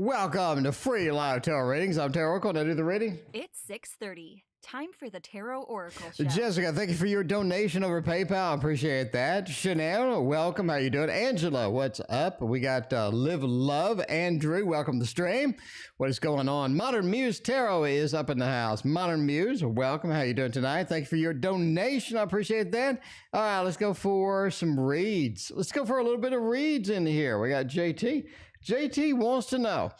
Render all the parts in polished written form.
Welcome to Free Live Tarot Readings. I'm Tarot Oracle, and I do the reading. It's 6:30. Time for the Tarot Oracle Show. Jessica, thank you for your donation over PayPal. I appreciate that. Chanel, welcome. How you doing? Angela, what's up? We got Live Love. Andrew, welcome to the stream. What is going on? Modern Muse Tarot is up in the house. Modern Muse, welcome. How you doing tonight? Thank you for your donation. I appreciate that. All right, let's go for some reads. Let's go for a little bit of reads in here. We got JT. JT wants to know,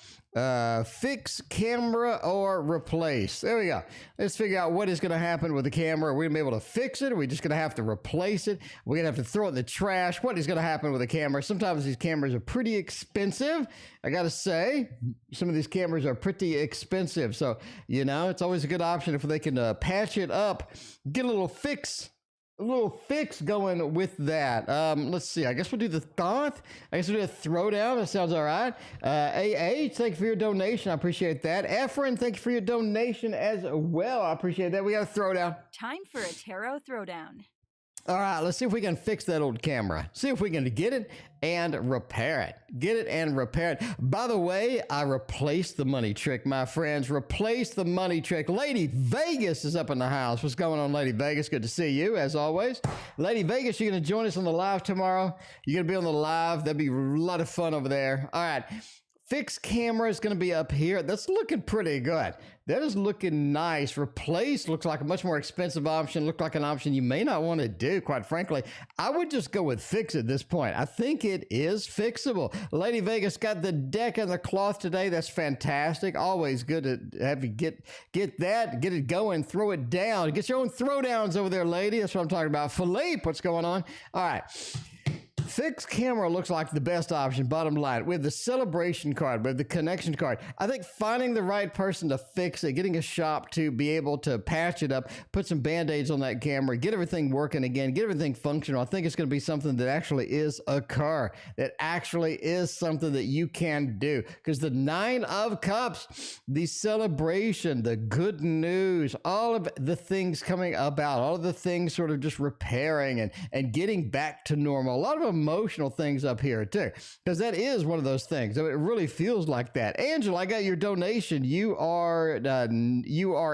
fix camera or replace. There we go. Let's figure out what is going to happen with the camera. Are we going to be able to fix it? Are we just going to have to replace it? We're going to have to throw it in the trash. What is going to happen with the camera? Sometimes these cameras are pretty expensive. I got to say, some of these cameras are pretty expensive. So, you know, it's always a good option if they can patch it up, get a little fix going with that. Let's see. I guess we'll do the thought. I guess we'll do a throwdown. That sounds all right. AA, thank you for your donation. I appreciate that. Efren, thank you for your donation as well. I appreciate that. We got a throwdown. Time for a Tarot Throwdown. All right, let's see if we can fix that old camera. See if we can get it and repair it. Get it and repair it. By the way, I replaced the money trick, my friends. Replaced the money trick. Lady Vegas is up in the house. What's going on, Lady Vegas? Good to see you, as always. Lady Vegas, you're going to join us on the live tomorrow. You're going to be on the live. That'd be a lot of fun over there. All right. Fixed camera is going to be up here. That's looking pretty good. That is looking nice. Replace looks like a much more expensive option. Looked like an option you may not want to do, quite frankly. I would just go with fix at this point. I think it is fixable. Lady Vegas got the deck and the cloth today. That's fantastic. Always good to have you get that, get it going, throw it down. Get your own throwdowns over there, lady. That's what I'm talking about. Philippe, what's going on? All right. Fixed camera looks like the best option, bottom line. We have the celebration card, we have the connection card. I think finding the right person to fix it, getting a shop to be able to patch it up, put some band-aids on that camera, get everything working again, get everything functional. I think it's going to be something that actually is a car, that actually is something that you can do. Because the 9 of Cups, the celebration, the good news, all of the things coming about, all of the things sort of just repairing and getting back to normal. A lot of emotional things up here too, because that is one of those things. It really feels like that. Angela, I got your donation. You are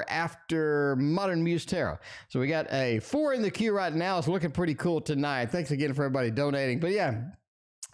after Modern Muse Tarot. So we got a 4 in the queue right now. It's looking pretty cool tonight. Thanks again for everybody donating. But yeah,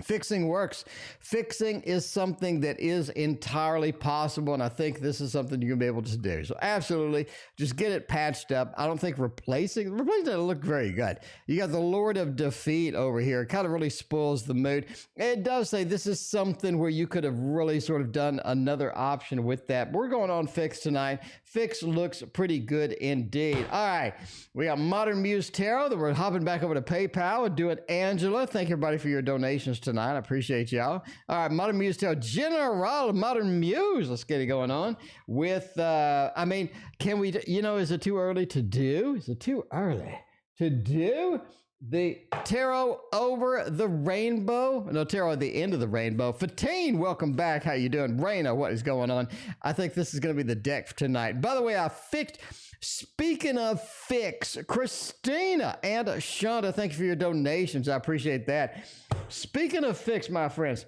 fixing works. Fixing is something that is entirely possible, and I think this is something you're going to be able to do. So absolutely, just get it patched up. I don't think replacing doesn't look very good. You got the Lord of Defeat over here. It kind of really spoils the mood. It does say this is something where you could have really sort of done another option with that. We're going on Fix tonight. Fix looks pretty good indeed. All right, we got Modern Muse Tarot. Then we're hopping back over to PayPal and doing Angela. Thank everybody for your donations tonight. I appreciate y'all. All right, Modern Muse Tarot. General Modern Muse. Let's get it going on with, can we, is it too early to do? Is it too early to do the Tarot over the Rainbow? No, Tarot at the end of the Rainbow. Fatine, welcome back. How you doing? Raina, what is going on? I think this is going to be the deck for tonight. By the way, I fixed... Speaking of fix, Christina and Shonda, thank you for your donations. I appreciate that. Speaking of fix, my friends,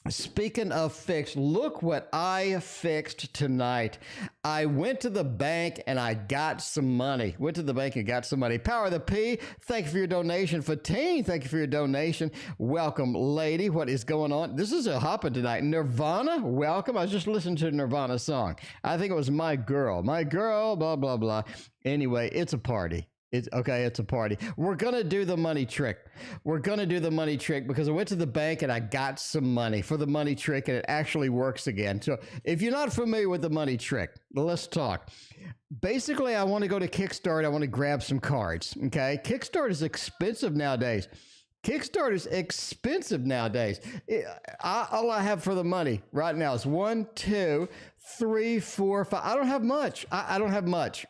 speaking of fix, look what I fixed tonight. I went to the bank and I got some money. Went to the bank and got some money. Power of the P, thank you for your donation. Fatine, thank you for your donation. Welcome, lady. What is going on? This is a hopping tonight. Nirvana, welcome. I was just listening to a Nirvana song. I think it was My Girl, blah, blah, blah. Anyway, it's a party. It's a party. We're going to do the money trick. We're going to do the money trick because I went to the bank and I got some money for the money trick and it actually works again. So if you're not familiar with the money trick, let's talk. Basically, I want to go to Kickstarter. I want to grab some cards. Okay. Kickstarter is expensive nowadays. All I have for the money right now is 1, 2, 3, 4, 5. I don't have much. I don't have much.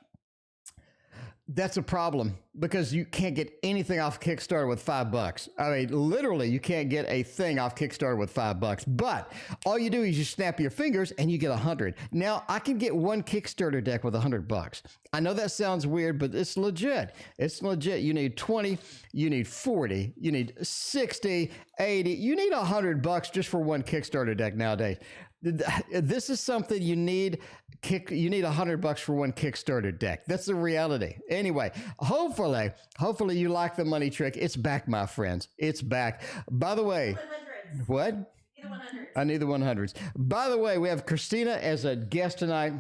That's a problem because you can't get anything off Kickstarter with $5. I mean, literally, you can't get a thing off Kickstarter with $5. But all you do is you snap your fingers and you get 100. Now, I can get one Kickstarter deck with $100. I know that sounds weird, but it's legit. It's legit. You need 20, you need 40, you need 60, 80. You need $100 just for one Kickstarter deck nowadays. This is something you need. You need $100 for one Kickstarter deck. That's the reality. Anyway, hopefully you like the money trick. It's back, my friends. It's back. By the way, 100s. what? Need the 100s. I need the 100s. By the way, we have Christina as a guest tonight.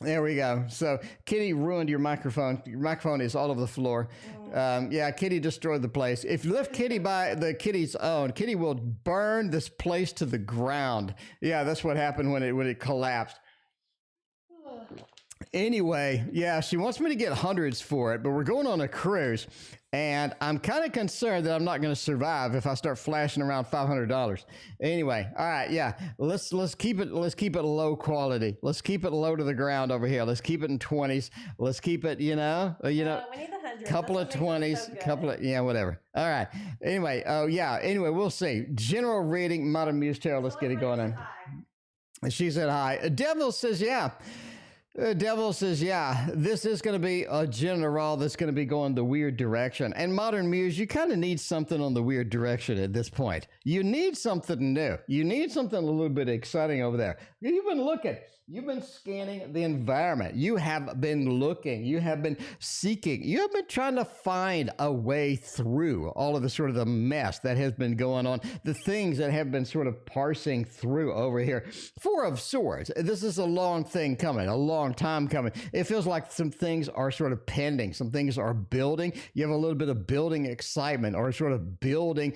There we go. So Kitty ruined your microphone. Your microphone is all over the floor. Yeah, Kitty destroyed the place. If you left Kitty by the Kitty's own, Kitty will burn this place to the ground. Yeah, that's what happened when it collapsed. Anyway, yeah, she wants me to get hundreds for it, but we're going on a cruise, and I'm kind of concerned that I'm not going to survive if I start flashing around $500. Anyway, all right, yeah, let's keep it low quality. Let's keep it low to the ground over here. Let's keep it in 20s. Let's keep it, we need the 100s. couple of 20s, yeah, whatever. All right. Anyway, Anyway, we'll see. General reading, Modern Muse Tarot. Let's get it going on. She said hi. Devil says, yeah. Devil says, yeah, this is going to be a general that's going to be going the weird direction. And Modern Muse, you kind of need something on the weird direction at this point. You need something new. You need something a little bit exciting over there. You've been looking. You've been scanning the environment. You have been looking. You have been seeking. You have been trying to find a way through all of the sort of the mess that has been going on, the things that have been sort of parsing through over here. Four of Swords. This is a long thing coming, a long time coming. It feels like some things are sort of pending. Some things are building. You have a little bit of building excitement or sort of building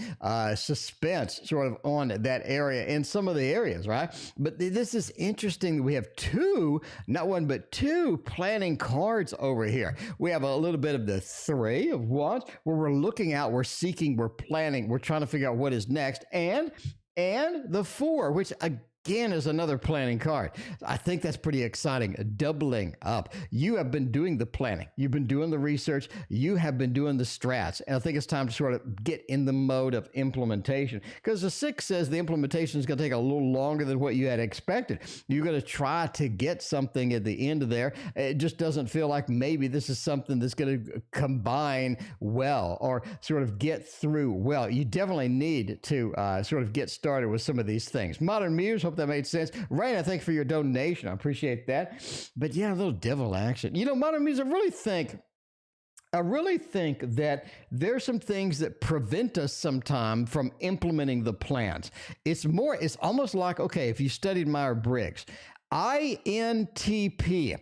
suspense sort of on that area in some of the areas, right? But this is interesting. We have two, not one, but two planning cards over here. We have a little bit of the Three of Wands where we're looking out, we're seeking, we're planning, we're trying to figure out what is next. And the Four, which again is another planning card. I think that's pretty exciting. Doubling up. You have been doing the planning. You've been doing the research. You have been doing the strats. And I think it's time to sort of get in the mode of implementation, because the Six says the implementation is going to take a little longer than what you had expected. You're going to try to get something at the end of there. It just doesn't feel like maybe this is something that's going to combine well or sort of get through well. You definitely need to sort of get started with some of these things. Modern Muse, hope that made sense. Raina, thank you for your donation. I appreciate that. But yeah, a little devil action. Modern Muse, I really think that there's some things that prevent us sometime from implementing the plans. It's almost like, okay, if you studied Myers-Briggs, INTP,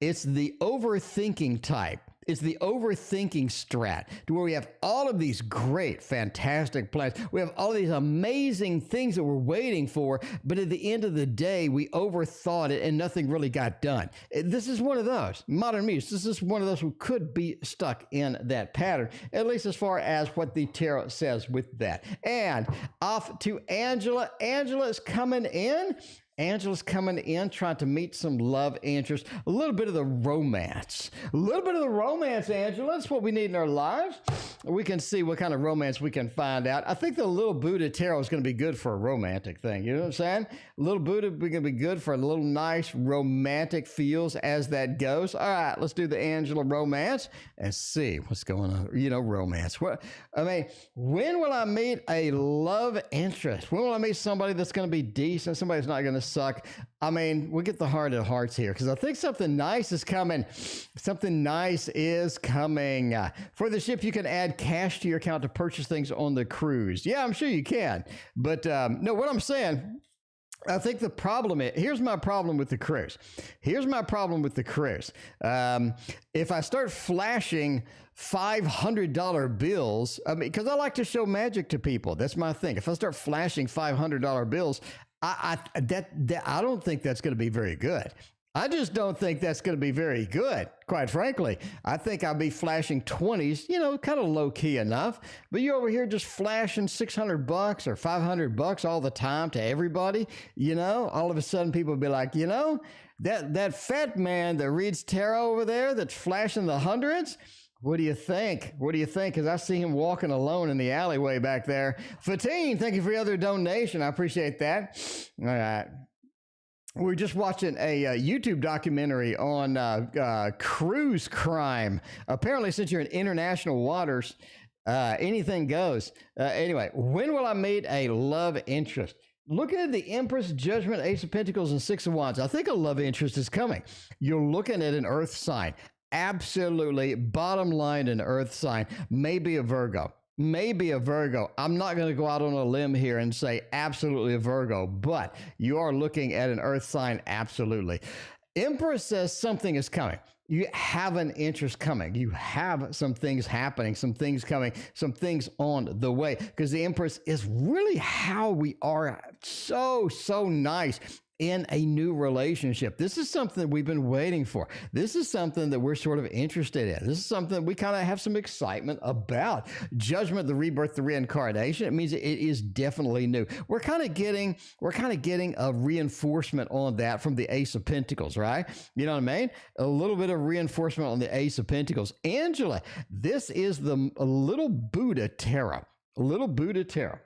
it's the overthinking type. It's the overthinking strat, to where we have all of these great, fantastic plans. We have all of these amazing things that we're waiting for, but at the end of the day, we overthought it and nothing really got done. This is one of those. Modern Muse, this is one of those who could be stuck in that pattern, at least as far as what the tarot says with that. And off to Angela. Angela is coming in. Angela's coming in, trying to meet some love interest, a little bit of the romance. A little bit of the romance, Angela. That's what we need in our lives. We can see what kind of romance we can find out. I think the little Buddha tarot is going to be good for a romantic thing. You know what I'm saying? Little Buddha is going to be good for a little nice romantic feels as that goes. All right, let's do the Angela romance and see what's going on. Romance. When will I meet a love interest? When will I meet somebody that's going to be decent, somebody that's not going to suck? We'll get the heart of hearts here, because I think something nice is coming. Something nice is coming. For the ship, you can add cash to your account to purchase things on the cruise. Yeah, I'm sure you can. But no, what I'm saying, I think the problem is, here's my problem with the cruise. If I start flashing $500 bills, because I like to show magic to people. That's my thing. If I start flashing $500 bills, I don't think that's going to be very good. I just don't think that's going to be very good, quite frankly. I think I'll be flashing 20s, kind of low key enough. But you're over here just flashing $600 or $500 all the time to everybody. All of a sudden people will be like, that fat man that reads tarot over there that's flashing the hundreds. What do you think? Because I see him walking alone in the alleyway back there. Fatine, thank you for your other donation. I appreciate that. All right. We're just watching a YouTube documentary on cruise crime. Apparently, since you're in international waters, anything goes. Anyway, when will I meet a love interest? Looking at the Empress, Judgment, Ace of Pentacles, and Six of Wands, I think a love interest is coming. You're looking at an earth sign. Absolutely, bottom line, an earth sign. Maybe a Virgo. Maybe a Virgo. I'm not going to go out on a limb here and say absolutely a Virgo, but you are looking at an earth sign, absolutely. Empress says something is coming. You have an interest coming. You have some things happening, some things coming, some things on the way. Because the Empress is really how we are so nice in a new relationship. This is something we've been waiting for. This is something that we're sort of interested in. This is something we kind of have some excitement about. Judgment, the rebirth, the reincarnation. It means it is definitely new. We're kind of getting a reinforcement on that from the Ace of Pentacles, right? You know what I mean? A little bit of reinforcement on the Ace of Pentacles. Angela, this is the little Buddha tarot. Little Buddha tarot.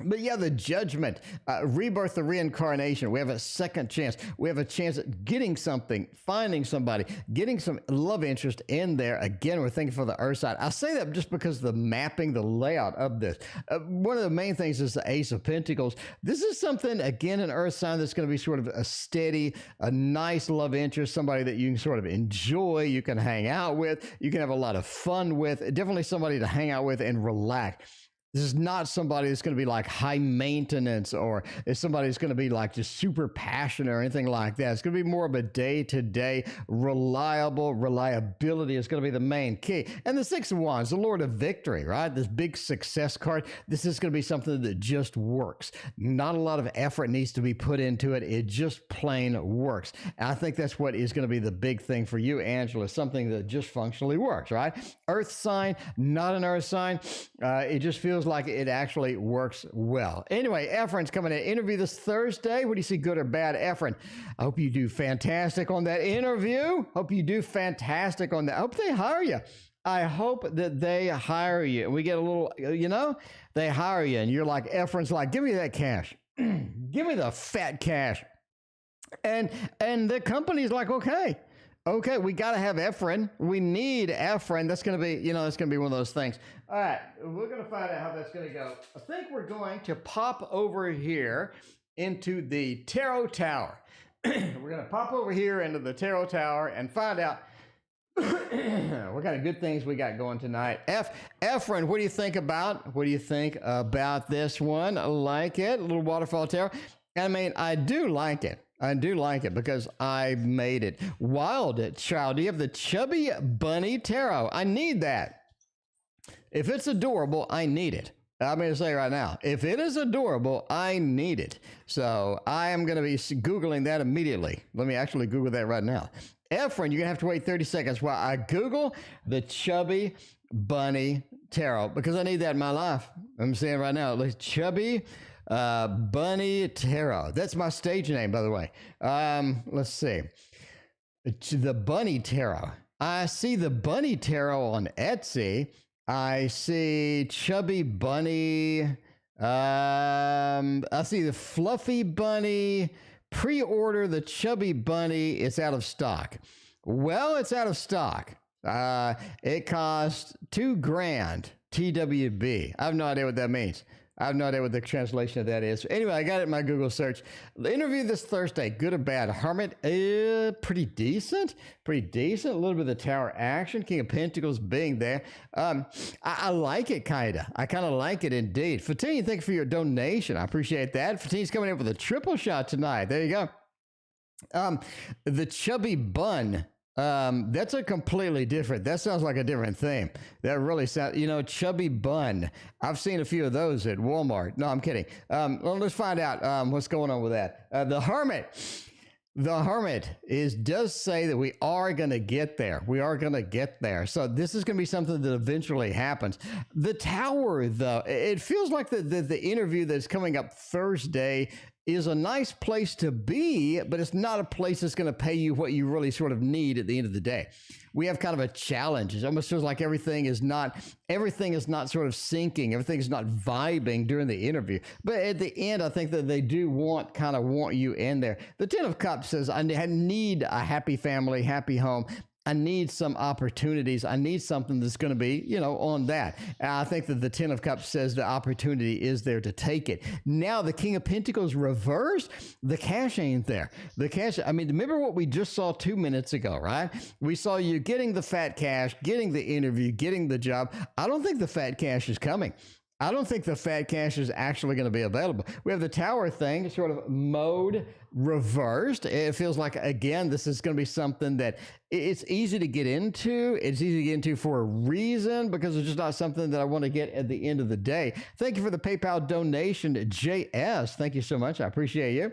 But yeah, the Judgment, rebirth, the reincarnation. We have a second chance. We have a chance at getting something, finding somebody, getting some love interest in there. Again, we're thinking for the earth side. I say that just because the mapping, the layout of this. One of the main things is the Ace of Pentacles. This is something, again, an earth sign that's going to be sort of a steady, a nice love interest, somebody that you can sort of enjoy, you can hang out with, you can have a lot of fun with, definitely somebody to hang out with and relax. This is not somebody that's going to be like high maintenance, or it's somebody that's going to be like just super passionate or anything like that. It's going to be more of a day-to-day reliability is going to be the main key. And the Six of Wands, the Lord of Victory, right? This big success card. This is going to be something that just works. Not a lot of effort needs to be put into it. It just plain works. And I think that's what is going to be the big thing for you, Angela, something that just functionally works, right? Earth sign, not an earth sign. It just feels like it actually works well. Anyway, Efren's coming in. Interview this Thursday. What do you see, good or bad, Efren? I hope you do fantastic on that interview. Hope you do fantastic on that. I hope they hire you. I hope that they hire you. We get a little, they hire you and you're like, Efren's like, give me that cash. Give me the fat cash. And the company's like, okay, we got to have Efren. We need Efren. That's going to be, that's going to be one of those things. All right, we're going to find out how that's going to go. I think we're going to pop over here into the Tarot Tower. We're going to pop over here into the Tarot Tower and find out what kind of good things we got going tonight. Efren, what do you think about this one? I like it. A little waterfall tarot. I mean, I do like it. Because I made it. Wild Child, you have the Chubby Bunny Tarot. I need that. If it's adorable, I need it. I'm going to say right now, if it is adorable, I need it. So I am going to be Googling that immediately. Let me actually Google that right now. Efren, you're going to have to wait 30 seconds while I Google the Chubby Bunny Tarot, because I need that in my life. I'm saying right now, the Chubby Bunny Tarot. That's my stage name, by the way. Let's see. The Bunny Tarot. I see the Bunny Tarot on Etsy. I see Chubby Bunny. I see the Fluffy Bunny. Pre-order the Chubby Bunny. It's out of stock. Well, it's out of stock. It cost $2,000 TWB. I have no idea what that means. I have no idea what the translation of that is. Anyway, I got it in my Google search. The interview this Thursday, good or bad? Hermit, pretty decent. A little bit of the Tower action. King of Pentacles being there. I like it, kind of. I kind of like it indeed. Fatine, thank you for your donation. I appreciate that. Fatine's coming in with a triple shot tonight. There you go. The Chubby Bun. That's a completely different, that sounds like a different theme. That really sounds, Chubby Bun. I've seen a few of those at Walmart. No, I'm kidding. Well, let's find out what's going on with that. The Hermit does say that we are going to get there. So this is going to be something that eventually happens. The Tower, though, it feels like the interview that's coming up Thursday is a nice place to be, but it's not a place that's going to pay you what you really sort of need at the end of the day. We have kind of a challenge. It almost feels like everything is not sort of syncing. Everything is not vibing during the interview. But at the end, I think that they do want you in there. The Ten of Cups says, I need a happy family, happy home. I need some opportunities. I need something that's going to be, on that. And I think that the 10 of Cups says the opportunity is there to take it. Now, the King of Pentacles reversed, the cash ain't there. The cash, remember what we just saw 2 minutes ago, right? We saw you getting the fat cash, getting the interview, getting the job. I don't think the fat cash is coming. I don't think the fat cash is actually going to be available. We have the Tower thing, sort of mode reversed. It feels like, again, this is going to be something that it's easy to get into. It's easy to get into for a reason because it's just not something that I want to get at the end of the day. Thank you for the PayPal donation, JS. Thank you so much. I appreciate you.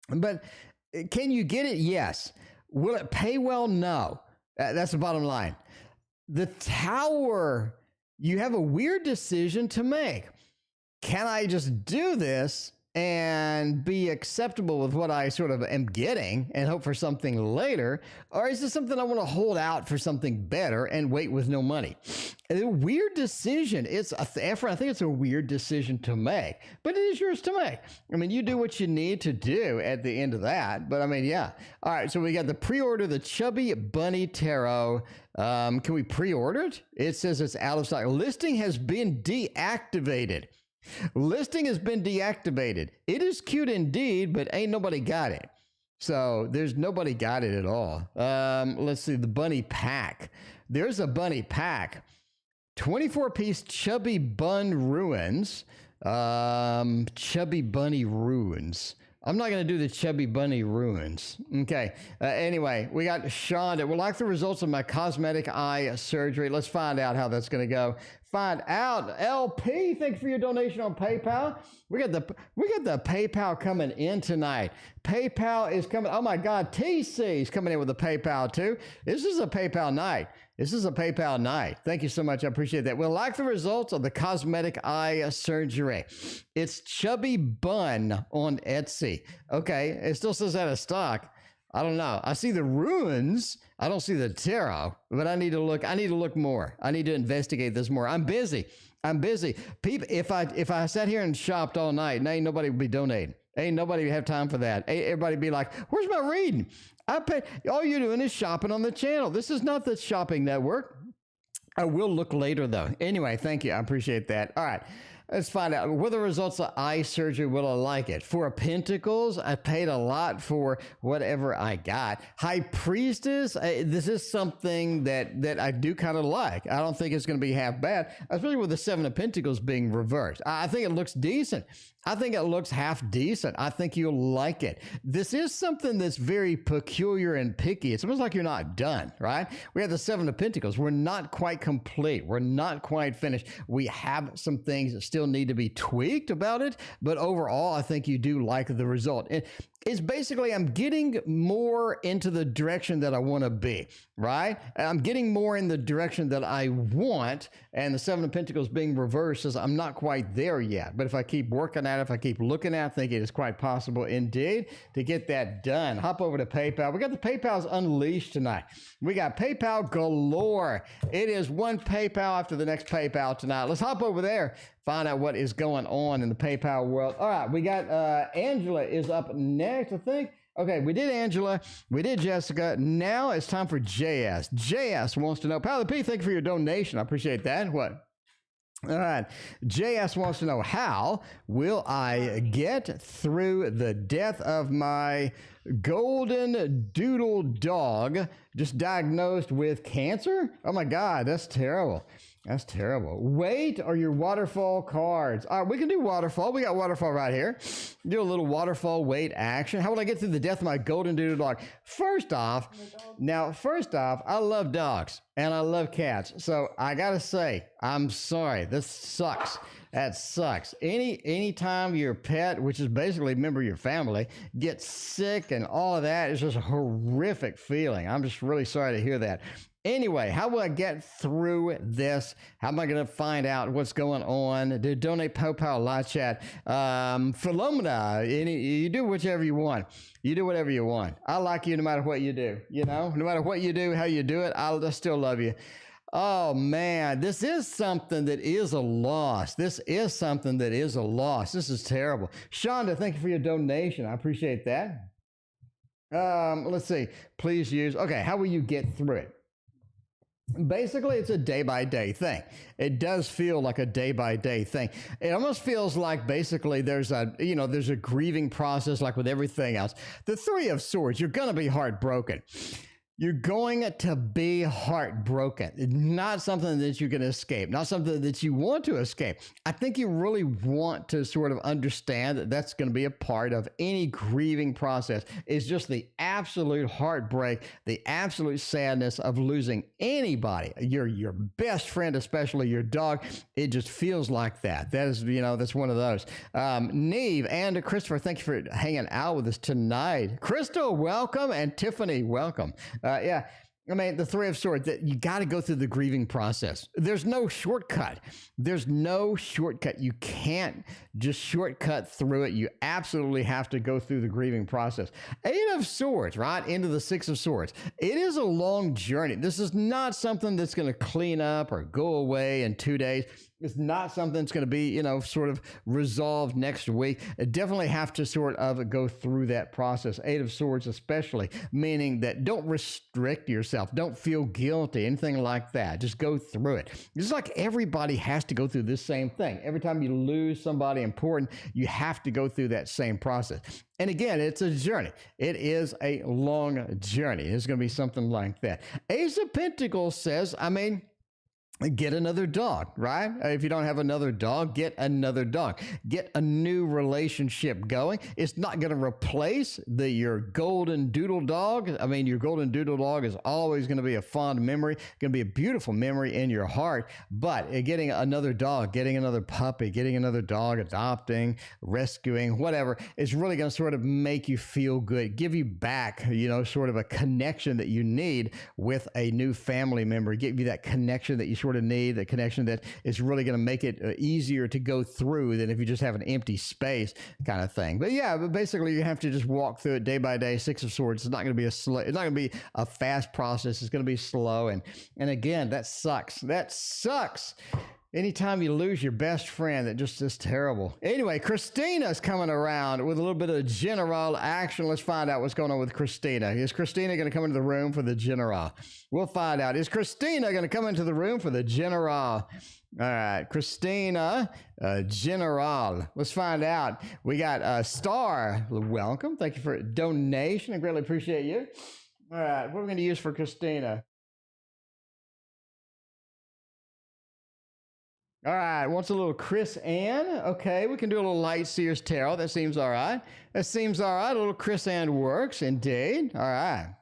But can you get it? Yes. Will it pay well? No. That's the bottom line. The Tower, you have a weird decision to make. Can I just do this and be acceptable with what I sort of am getting and hope for something later? Or is this something I want to hold out for something better and wait with no money? A weird decision. Efren, I think it's a weird decision to make, but it is yours to make. You do what you need to do at the end of that. But yeah. All right. So we got the pre-order, the Chubby Bunny Tarot. Can we pre-order it? It says it's out of stock. Listing has been deactivated. Listing has been deactivated. It is cute indeed, but ain't nobody got it. So there's nobody got it at all. Let's see, the bunny pack. There's a bunny pack. 24-piece Chubby Bun Ruins. Chubby Bunny Ruins. I'm not going to do the Chubby Bunny Ruins. Okay. Anyway, we got Shonda. We'll like the results of my cosmetic eye surgery. Let's find out how that's going to go. Find out. LP, thank you for your donation on PayPal. We got the PayPal coming in tonight. PayPal is coming. Oh my God, TC is coming in with a PayPal too. This is a PayPal night. This is a PayPal night. Thank you so much. I appreciate that. We'll like the results of the cosmetic eye surgery. It's Chubby Bun on Etsy. Okay, it still says out of stock. I don't know. I see the ruins. I don't see the tarot, but I need to look. I need to look more. I need to investigate this more. I'm busy. People, if I sat here and shopped all night, ain't nobody would be donating. Ain't nobody would have time for that. Everybody would be like, where's my reading? I pay. All you're doing is shopping on the channel. This is not the shopping network. I will look later though. Anyway, thank you. I appreciate that. All right. Let's find out. What are the results of eye surgery? Will I like it? For Pentacles, I paid a lot for whatever I got. High Priestess, this is something that I do kind of like. I don't think it's going to be half bad, especially with the 7 of Pentacles being reversed. I think it looks decent. I think it looks half decent. I think you'll like it. This is something that's very peculiar and picky. It's almost like you're not done, right? We have the 7 of Pentacles. We're not quite complete. We're not quite finished. We have some things that still need to be tweaked about it, but overall, I think you do like the result. It's basically, I'm getting more into the direction that I want to be, right? I'm getting more in the direction that I want, and the 7 of Pentacles being reversed says I'm not quite there yet. But if I keep working at it, if I keep looking at it, I think it is quite possible indeed to get that done. Hop over to PayPal. We got the PayPal's unleashed tonight. We got PayPal galore. It is one PayPal after the next PayPal tonight. Let's hop over there, find out what is going on in the PayPal world. All right, we got Angela is up next, I think. Okay, we did Angela, we did Jessica. Now it's time for JS. JS wants to know, Pally P, thank you for your donation. I appreciate that. What? All right. JS wants to know, how will I get through the death of my golden doodle dog just diagnosed with cancer? Oh my God, that's terrible. That's terrible. Wait, are your waterfall cards? All right, we can do waterfall. We got waterfall right here. Do a little waterfall wait action. How will I get through the death of my golden doodle dog? First off, I love dogs and I love cats. So I got to say, I'm sorry. This sucks. That sucks. Anytime your pet, which is basically a member of your family, gets sick and all of that, is just a horrific feeling. I'm just really sorry to hear that. Anyway, how will I get through this? How am I going to find out what's going on? Do donate PayPal live chat. Philomena, you do whichever you want. You do whatever you want. I like you no matter what you do. You know, no matter what you do, how you do it, I'll still love you. Oh man, this is something that is a loss. This is something that is a loss. This is terrible. Shonda, thank you for your donation. I appreciate that. Let's see. Please use. Okay, how will you get through it? Basically, it's a day-by-day thing. It does feel like a day-by-day thing. It almost feels like basically there's a grieving process like with everything else. The Three of Swords, you're going to be heartbroken. You're going to be heartbroken. Not something that you can escape, not something that you want to escape. I think you really want to sort of understand that that's going to be a part of any grieving process. It's just the absolute heartbreak, the absolute sadness of losing anybody, your best friend, especially your dog. It just feels like that. That is, that's one of those. Neve and Christopher, thank you for hanging out with us tonight. Crystal, welcome. And Tiffany, welcome. Yeah, I mean, the Three of Swords, that you got to go through the grieving process. There's no shortcut. There's no shortcut. You can't just shortcut through it. You absolutely have to go through the grieving process. Eight of Swords, right? Into the Six of Swords. It is a long journey. This is not something that's going to clean up or go away in 2 days. It's not something that's going to be, sort of resolved next week. It definitely have to sort of go through that process. Eight of Swords especially, meaning that don't restrict yourself. Don't feel guilty, anything like that. Just go through it. Just like everybody has to go through this same thing. Every time you lose somebody important, you have to go through that same process. And again, it's a journey. It is a long journey. It's going to be something like that. Ace of Pentacles says, get another dog, right? If you don't have another dog, get another dog. Get a new relationship going. It's not going to replace your golden doodle dog. I mean, your golden doodle dog is always going to be a fond memory, going to be a beautiful memory in your heart. But getting another dog, getting another puppy, getting another dog, adopting, rescuing, whatever, is really going to sort of make you feel good, give you back, sort of a connection that you need with a new family member, give you that connection that you sort of need, the connection that is really going to make it easier to go through than if you just have an empty space kind of thing. But yeah, basically you have to just walk through it day by day. Six of Swords. It's not going to be it's not going to be a fast process. It's going to be slow. And again, that sucks. That sucks. Anytime you lose your best friend, that just is terrible. Anyway, Christina's coming around with a little bit of general action. Let's find out what's going on with Christina. Is Christina going to come into the room for the general? We'll find out. Is Christina going to come into the room for the general? All right, Christina, general. Let's find out. We got Star. Welcome. Thank you for a donation. I greatly appreciate you. All right, what are we going to use for Christina? All right, wants a little Chris Ann. Okay, we can do a little Light Seers Tarot. That seems all right. That seems all right. A little Chris Ann works, indeed. All right.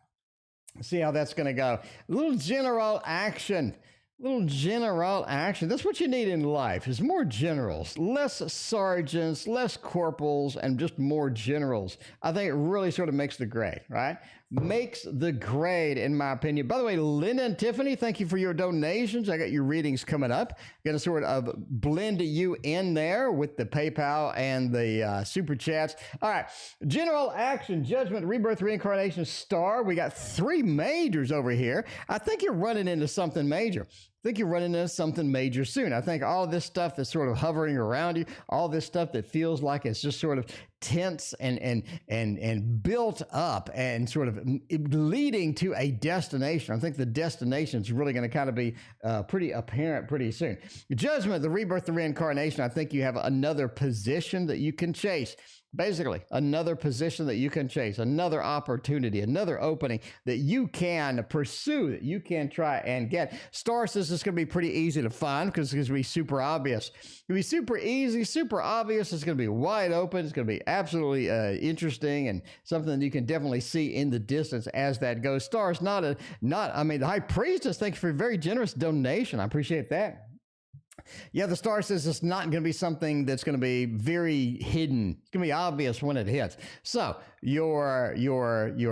Let's see how that's going to go. A little general action. Little general action. That's what you need in life, is more generals, less sergeants, less corporals, and just more generals. I think it really sort of makes the grade, right? Makes the grade, in my opinion. By the way, Linda and Tiffany, thank you for your donations. I got your readings coming up. Going to sort of blend you in there with the PayPal and the Super Chats. All right. General action, judgment, rebirth, reincarnation, star. We got 3 majors over here. I think you're running into something major. I think you're running into something major soon. I think all this stuff that's sort of hovering around you, all this stuff that feels like it's just sort of tense and built up and sort of leading to a destination. I think the destination is really going to kind of be pretty apparent pretty soon. Judgment, the rebirth, the reincarnation. I think you have another position that you can chase. Basically, another position that you can chase, another opportunity, another opening that you can pursue, that you can try and get. Star says it's going to be pretty easy to find because it's going to be super obvious. It's going to be super easy, super obvious. It's going to be wide open. It's going to be absolutely interesting and something that you can definitely see in the distance as that goes. Star is the High Priestess. Thank you for a very generous donation. I appreciate that. Yeah, the star says it's not going to be something that's going to be very hidden. It's going to be obvious when it hits. So your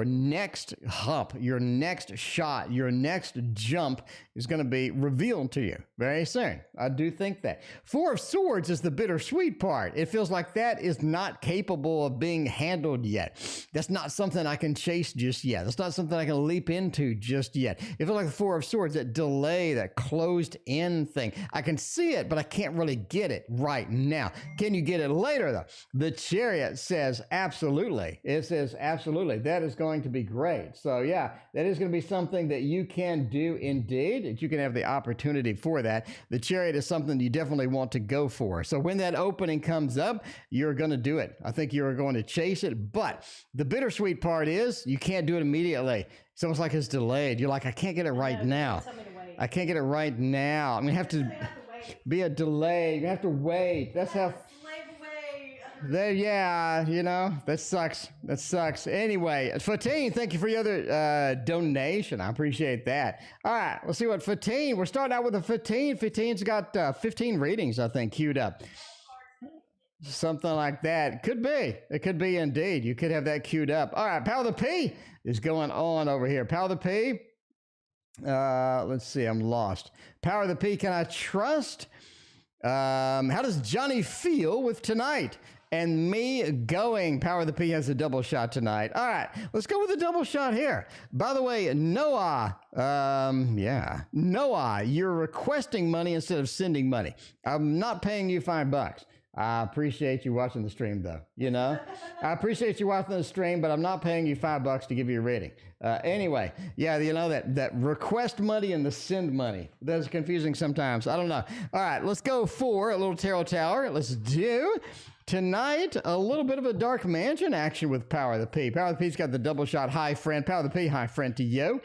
next hop, your next shot, your next jump is going to be revealed to you very soon. I do think that. 4 of Swords is the bittersweet part. It feels like that is not capable of being handled yet. That's not something I can chase just yet. That's not something I can leap into just yet. It feels like the 4 of Swords, that delay, that closed in thing. I can see it, but I can't really get it right now. Can you get it later, though? The Chariot says absolutely. It this is absolutely, that is going to be great. So yeah, that is going to be something that you can do indeed, that you can have the opportunity for that. The Chariot is something you definitely want to go for. So when that opening comes up, you're going to do it. I think you're going to chase it. But the bittersweet part is you can't do it immediately. It's almost like it's delayed. You're like, I can't get it right now. I can't get it right now. I'm going to have to be a delay. You have to wait. That's how. There, yeah, you know, that sucks. That sucks. Anyway, Fatine, thank you for your other donation. I appreciate that. All right, let's see what Fatine. We're starting out with a Fatine. Fatine's got 15 readings, I think, queued up. Something like that. Could be. It could be indeed. You could have that queued up. All right, Power of the P is going on over here. Power of the P. Let's see. I'm lost. Power of the P. Can I trust? How does Johnny feel with tonight? And me going. Power of the P has a double shot tonight. All right, let's go with a double shot here. By the way, Noah, Noah, you're requesting money instead of sending money. I'm not paying you $5. I appreciate you watching the stream, though. You know, I appreciate you watching the stream, but I'm not paying you $5 to give you a reading. Anyway, yeah, you know that request money and the send money. That's confusing sometimes. I don't know. All right, let's go for a little tarot tower. Let's do tonight a little bit of a dark mansion action with Power of the P. Power of the P's got the double shot. Hi, friend. Power of the P. Hi, friend to you.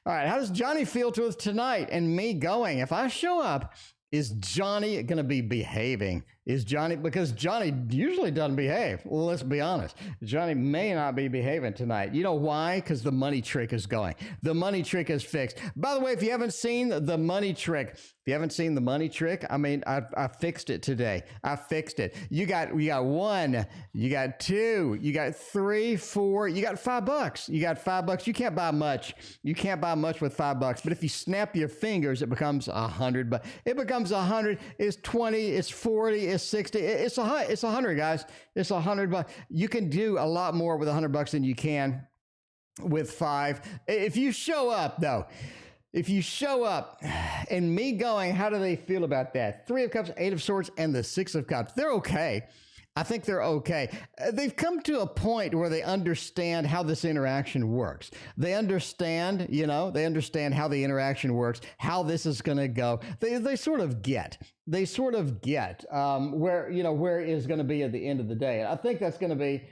All right, how does Johnny feel to us tonight and me going? If I show up, is Johnny going to be behaving? Is Johnny, because Johnny usually doesn't behave. Well, let's be honest. Johnny may not be behaving tonight. You know why? Because the money trick is going. The money trick is fixed. By the way, if you haven't seen the money trick, I mean, I fixed it today. I fixed it. You got 1, you got 2, you got 3, 4, you got $5. You got $5. You can't buy much. You can't buy much with $5. But if you snap your fingers, it becomes 100. But it becomes 100. It's 20. It's 40. It's 60. It's 100, guys. It's $100. You can do a lot more with $100 than you can with 5. If you show up, though. If you show up and me going, how do they feel about that? 3 of Cups, 8 of Swords, and the 6 of Cups. They're okay. I think they're okay. They've come to a point where they understand how this interaction works. They understand, you know, they understand how the interaction works, how this is going to go. They sort of get. They sort of get where, you know, where it is going to be at the end of the day. I think that's going to be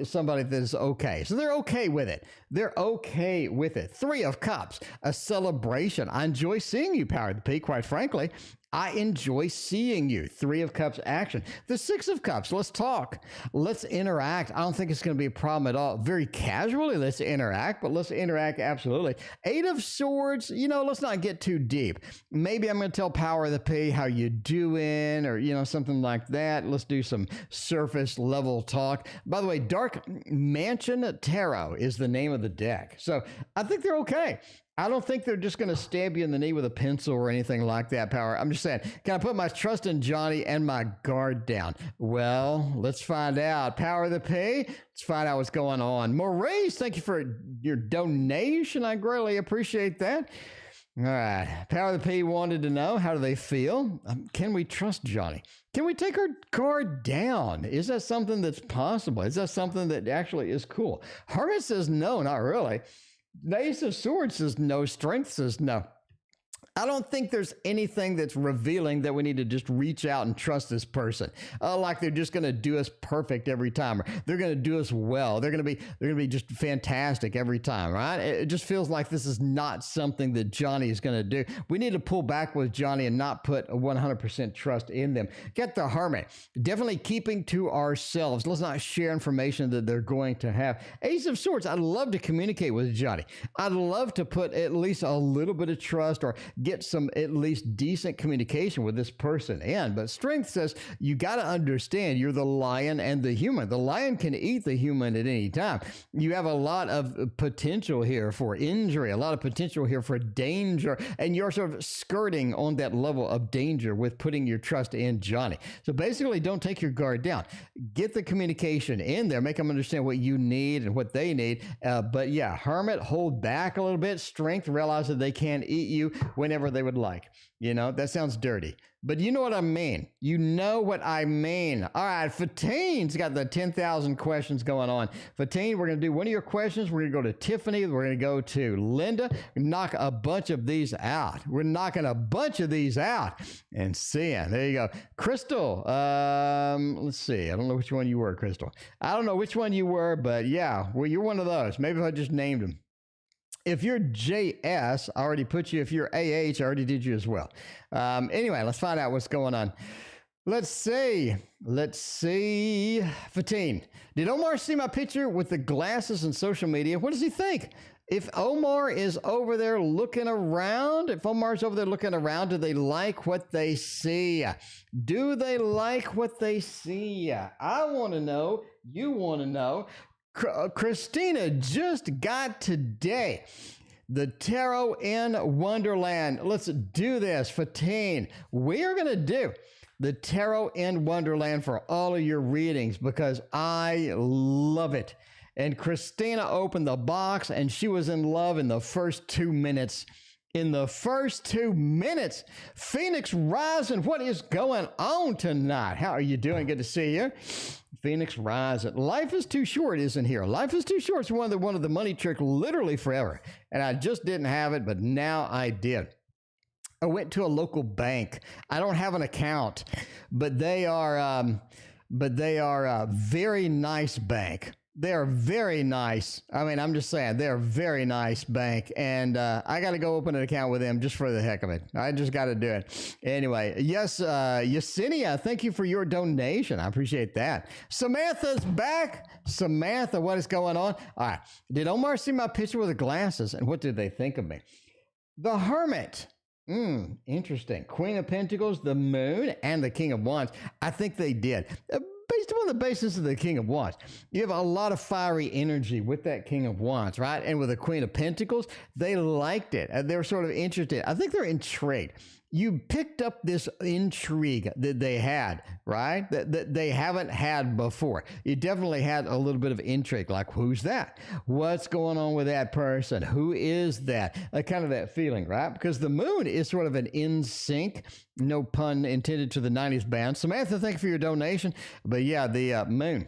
somebody that is okay. So they're okay with it. They're okay with it. 3 of Cups, a celebration. I enjoy seeing you, Power of the P, quite frankly. I enjoy seeing you. 3 of Cups action. The 6 of Cups, let's talk. Let's interact. I don't think it's going to be a problem at all. Very casually, let's interact, but let's interact absolutely. 8 of Swords, you know, let's not get too deep. Maybe I'm going to tell Power of the P how you doing, or, you know, something like that. Let's do some surface level talk. By the way, Dark Mansion Tarot is the name of the deck. So I think they're okay. I don't think they're just going to stab you in the knee with a pencil or anything like that, Power. I'm just saying, can I put my trust in Johnny and my guard down? Well, let's find out. Power of the P, let's find out what's going on. Maurice, thank you for your donation. I greatly appreciate that. All right. Power of the P wanted to know, how do they feel? Can we trust Johnny? Can we take our guard down? Is that something that's possible? Is that something that actually is cool? Hermit says no, not really. The Ace of Swords says no. Strength says no. I don't think there's anything that's revealing that we need to just reach out and trust this person. Like they're just going to do us perfect every time. Or they're going to do us well. They're going to be just fantastic every time, right? It just feels like this is not something that Johnny is going to do. We need to pull back with Johnny and not put 100% trust in them. Get the Hermit. Definitely keeping to ourselves. Let's not share information that they're going to have. Ace of Swords. I'd love to communicate with Johnny. I'd love to put at least a little bit of trust or get some at least decent communication with this person in. But Strength says you got to understand you're the lion and the human. The lion can eat the human at any time. You have a lot of potential here for injury, a lot of potential here for danger, and you're sort of skirting on that level of danger with putting your trust in Johnny. So basically, don't take your guard down. Get the communication in there. Make them understand what you need and what they need. But yeah, Hermit, hold back a little bit. Strength, realize that they can eat you whenever whatever they would like. You know, that sounds dirty, but you know what I mean. You know what I mean. All right, Fatine's got the 10,000 questions going on. Fatine, we're going to do one of your questions. We're going to go to Tiffany. We're going to go to Linda. Knock a bunch of these out. We're knocking a bunch of these out and seeing. There you go. Crystal, let's see. I don't know which one you were, Crystal. I don't know which one you were, but yeah, well, you're one of those. Maybe if I just named them. If you're JS, I already put you. If you're AH, I already did you as well. Anyway, let's find out what's going on. Let's see. Fatine, did Omar see my picture with the glasses and social media? What does he think? If Omar is over there looking around, do they like what they see? Do they like what they see? I want to know. You want to know. Christina just got today the Tarot in Wonderland. Let's do this. Fatine, we are going to do the Tarot in Wonderland for all of your readings because I love it. And Christina opened the box and she was in love in the first 2 minutes. Phoenix Rising, what is going on tonight? How are you doing? Good to see you. Phoenix Rising. Life is too short, isn't here? Life is too short. It's one of the money trick literally forever. And I just didn't have it, but now I did. I went to a local bank. I don't have an account, but they are a very nice bank. They're very nice. I mean, I'm just saying, they're a very nice bank. And I got to go open an account with them just for the heck of it. I just got to do it. Anyway, yes, Yesenia, thank you for your donation. I appreciate that. Samantha's back. Samantha, what is going on? All right. Did Omar see my picture with the glasses? And what did they think of me? The Hermit. Interesting. Queen of Pentacles, the Moon, and the King of Wands. I think they did. Based upon the basis of the King of Wands, you have a lot of fiery energy with that King of Wands, right? And with the Queen of Pentacles, they liked it. They were sort of interested. I think they're intrigued. You picked up this intrigue that they had, right? That they haven't had before. You definitely had a little bit of intrigue, like who's that? What's going on with that person? Who is that? Kind of that feeling, right? Because the Moon is sort of an in sync, no pun intended, to the 90s band. Samantha, thank you for your donation. But yeah, the Moon.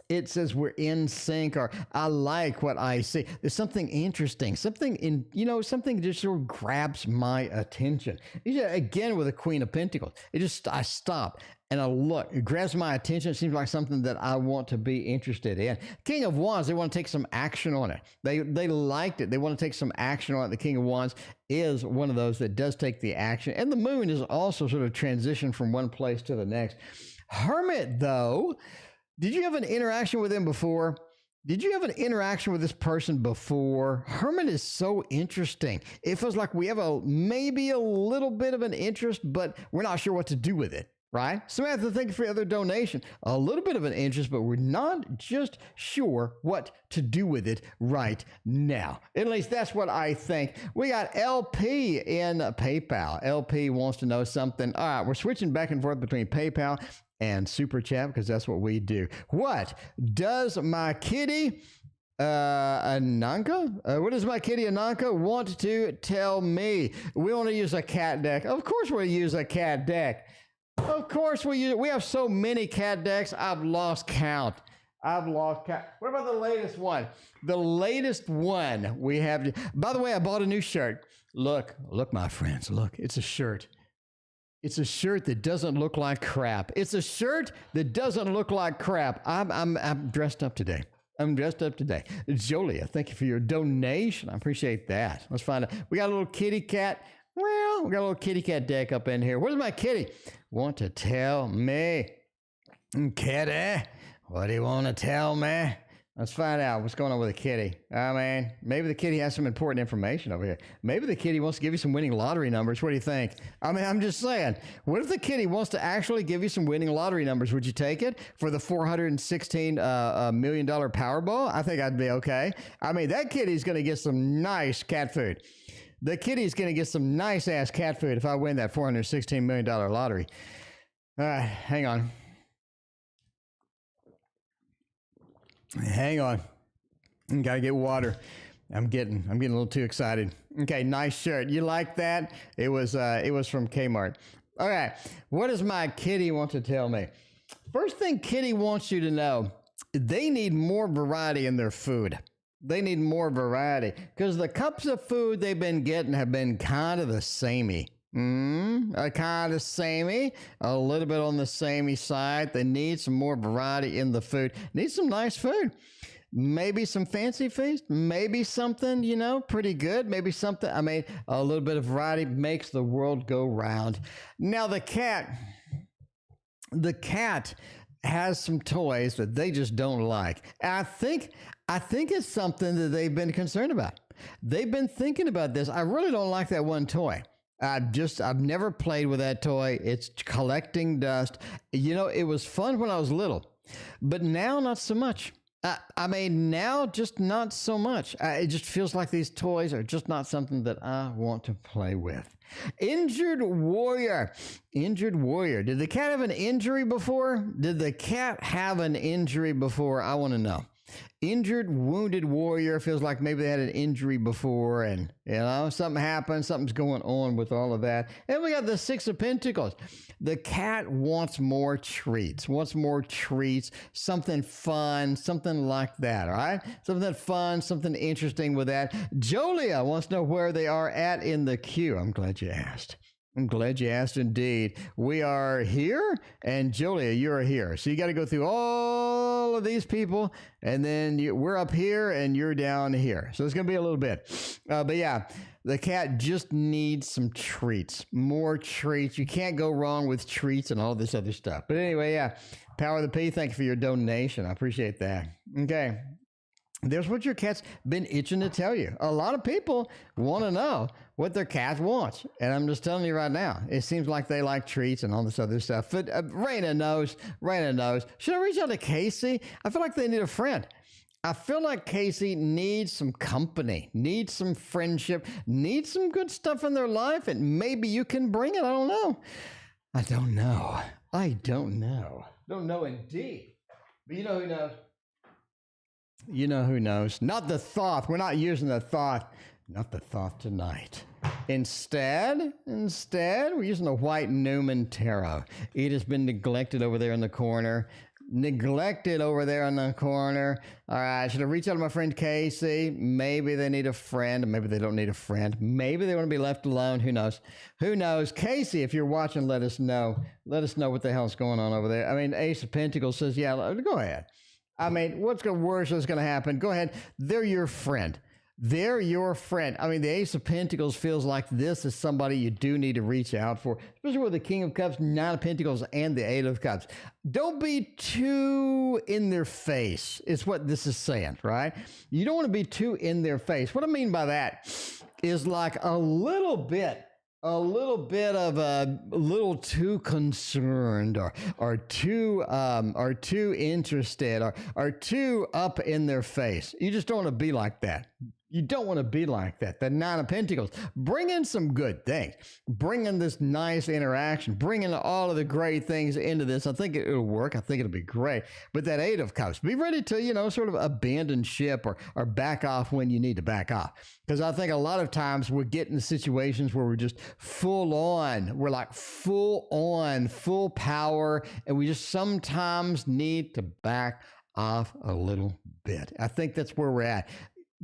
It says we're in sync, or I like what I see. There's something interesting, something just sort of grabs my attention. Again, with the Queen of Pentacles, I stop and I look. It grabs my attention. It seems like something that I want to be interested in. King of Wands, they want to take some action on it. They liked it. They want to take some action on it. The King of Wands is one of those that does take the action. And the Moon is also sort of transition from one place to the next. Hermit, though, did you have an interaction with him before? Did you have an interaction with this person before? Hermit is so interesting. It feels like we have maybe a little bit of an interest, but we're not sure what to do with it, right? Samantha, thank you for your other donation. A little bit of an interest, but we're not just sure what to do with it right now. At least that's what I think. We got LP in PayPal. LP wants to know something. All right, we're switching back and forth between PayPal and Super Chat because that's what we do. What does my kitty Ananka? What does my kitty Ananka want to tell me? We want to use a cat deck. Of course we'll use a cat deck. Of course we have so many cat decks. I've lost count. What about the latest one? The latest one we have. By the way, I bought a new shirt. Look, my friends. Look, it's a shirt. It's a shirt that doesn't look like crap. It's a shirt that doesn't look like crap. I'm dressed up today. Jolia, thank you for your donation. I appreciate that. Let's find out. We got a little kitty cat. Well, we got a little kitty cat deck up in here. What does my kitty want to tell me? Kitty, what do you want to tell me? Let's find out what's going on with the kitty. I mean, maybe the kitty has some important information over here. Maybe the kitty wants to give you some winning lottery numbers. What do you think? I mean, I'm just saying, what if the kitty wants to actually give you some winning lottery numbers? Would you take it for the $416 million Powerball? I think I'd be okay. I mean, that kitty's going to get some nice cat food. The kitty's going to get some nice ass cat food if I win that $416 million lottery. All right, hang on. Got to get water. I'm getting a little too excited. Okay, nice shirt. You like that? It was from Kmart. All right, what does my kitty want to tell me? First thing Kitty wants you to know, they need more variety in their food. They need more variety because the cups of food they've been getting have been kind of the samey. Kind of samey, a little bit on the samey side. They need some more variety in the food. Need some nice food. Maybe some fancy feast, maybe something, pretty good. Maybe something, a little bit of variety makes the world go round. Now the cat has some toys that they just don't like. I think it's something that they've been concerned about. They've been thinking about this. I really don't like that one toy. I've never played with that toy. It's collecting dust. It was fun when I was little, but now not so much. Now just not so much. It just feels like these toys are just not something that I want to play with. Injured warrior. Did the cat have an injury before? Did the cat have an injury before? I want to know. Injured, wounded warrior feels like maybe they had an injury before and, something happened. Something's going on with all of that. And we got the Six of Pentacles. The cat wants more treats, something fun, something like that, all right? Something fun, something interesting with that. Jolia wants to know where they are at in the queue. I'm glad you asked. Indeed. We are here, and Julia, you're here. So you got to go through all of these people, and then we're up here, and you're down here. So it's going to be a little bit. But yeah, the cat just needs some treats, more treats. You can't go wrong with treats and all this other stuff. But anyway, yeah, Power of the P, thank you for your donation. I appreciate that. Okay. There's what your cat's been itching to tell you. A lot of people want to know what their cat wants. And I'm just telling you right now, it seems like they like treats and all this other stuff. But Raina knows. Should I reach out to Casey? I feel like they need a friend. I feel like Casey needs some company, needs some friendship, needs some good stuff in their life. And maybe you can bring it. I don't know. Don't know indeed. But you know who knows? You know who knows? Not the Thoth. We're not using the Thoth. Not the Thoth tonight. Instead, we're using the White Newman Tarot. It has been neglected over there in the corner. All right, should I reach out to my friend Casey? Maybe they need a friend. Maybe they don't need a friend. Maybe they want to be left alone. Who knows? Casey, if you're watching, let us know. Let us know what the hell's going on over there. Ace of Pentacles says, yeah, go ahead. What's the worst that's going to happen? Go ahead. They're your friend. The Ace of Pentacles feels like this is somebody you do need to reach out for, especially with the King of Cups, Nine of Pentacles, and the Eight of Cups. Don't be too in their face, is what this is saying, right? You don't want to be too in their face. What I mean by that is like a little bit of a little too concerned or too interested or too up in their face. You just don't want to be like that. You don't want to be like that. The Nine of Pentacles. Bring in some good things. Bring in this nice interaction. Bring in all of the great things into this. I think it'll work. I think it'll be great. But that Eight of Cups, be ready to, sort of abandon ship or back off when you need to back off. Because I think a lot of times we're getting situations where we're just full on. We're like full on, full power. And we just sometimes need to back off a little bit. I think that's where we're at.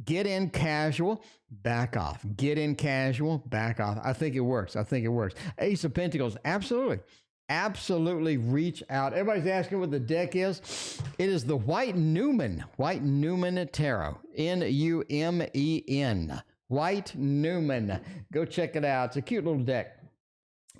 Get in casual, back off. Get in casual, back off. I think it works. Ace of Pentacles, absolutely reach out. Everybody's asking what the deck is. It is the White Newman Tarot. N-U-M-E-N. White Newman. Go check it out. It's a cute little deck.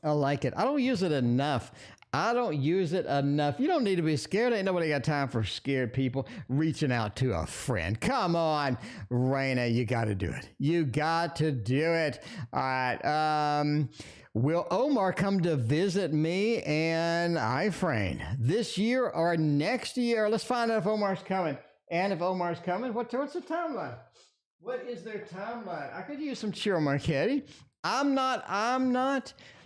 I like it. I don't use it enough. You don't need to be scared. Ain't nobody got time for scared people reaching out to a friend. Come on, Raina, you got to do it. All right. Will Omar come to visit me and Ifrane this year or next year? Let's find out if Omar's coming. And if Omar's coming, what's the timeline? What is their timeline? I could use some Chiro Marchetti. I'm not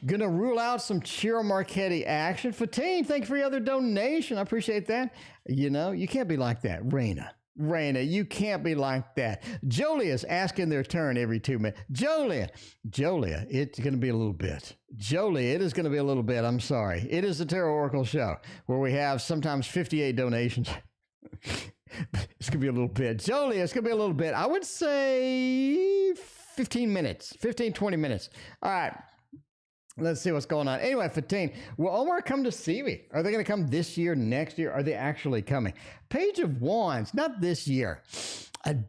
going to rule out some Chiro Marchetti action. Fatine, thank you for your other donation. I appreciate that. You can't be like that. Raina, Raina, you can't be like that. Jolia's asking their turn every 2 minutes. Jolia, it's going to be a little bit. Jolia, it is going to be a little bit. I'm sorry. It is the Tarot Oracle Show where we have sometimes 58 donations. It's going to be a little bit. Jolia, it's going to be a little bit. I would say 15 minutes, 15, 20 minutes. All right. Let's see what's going on. Anyway, 15. Will Omar come to see me? Are they going to come this year, next year? Are they actually coming? Page of Wands, not this year.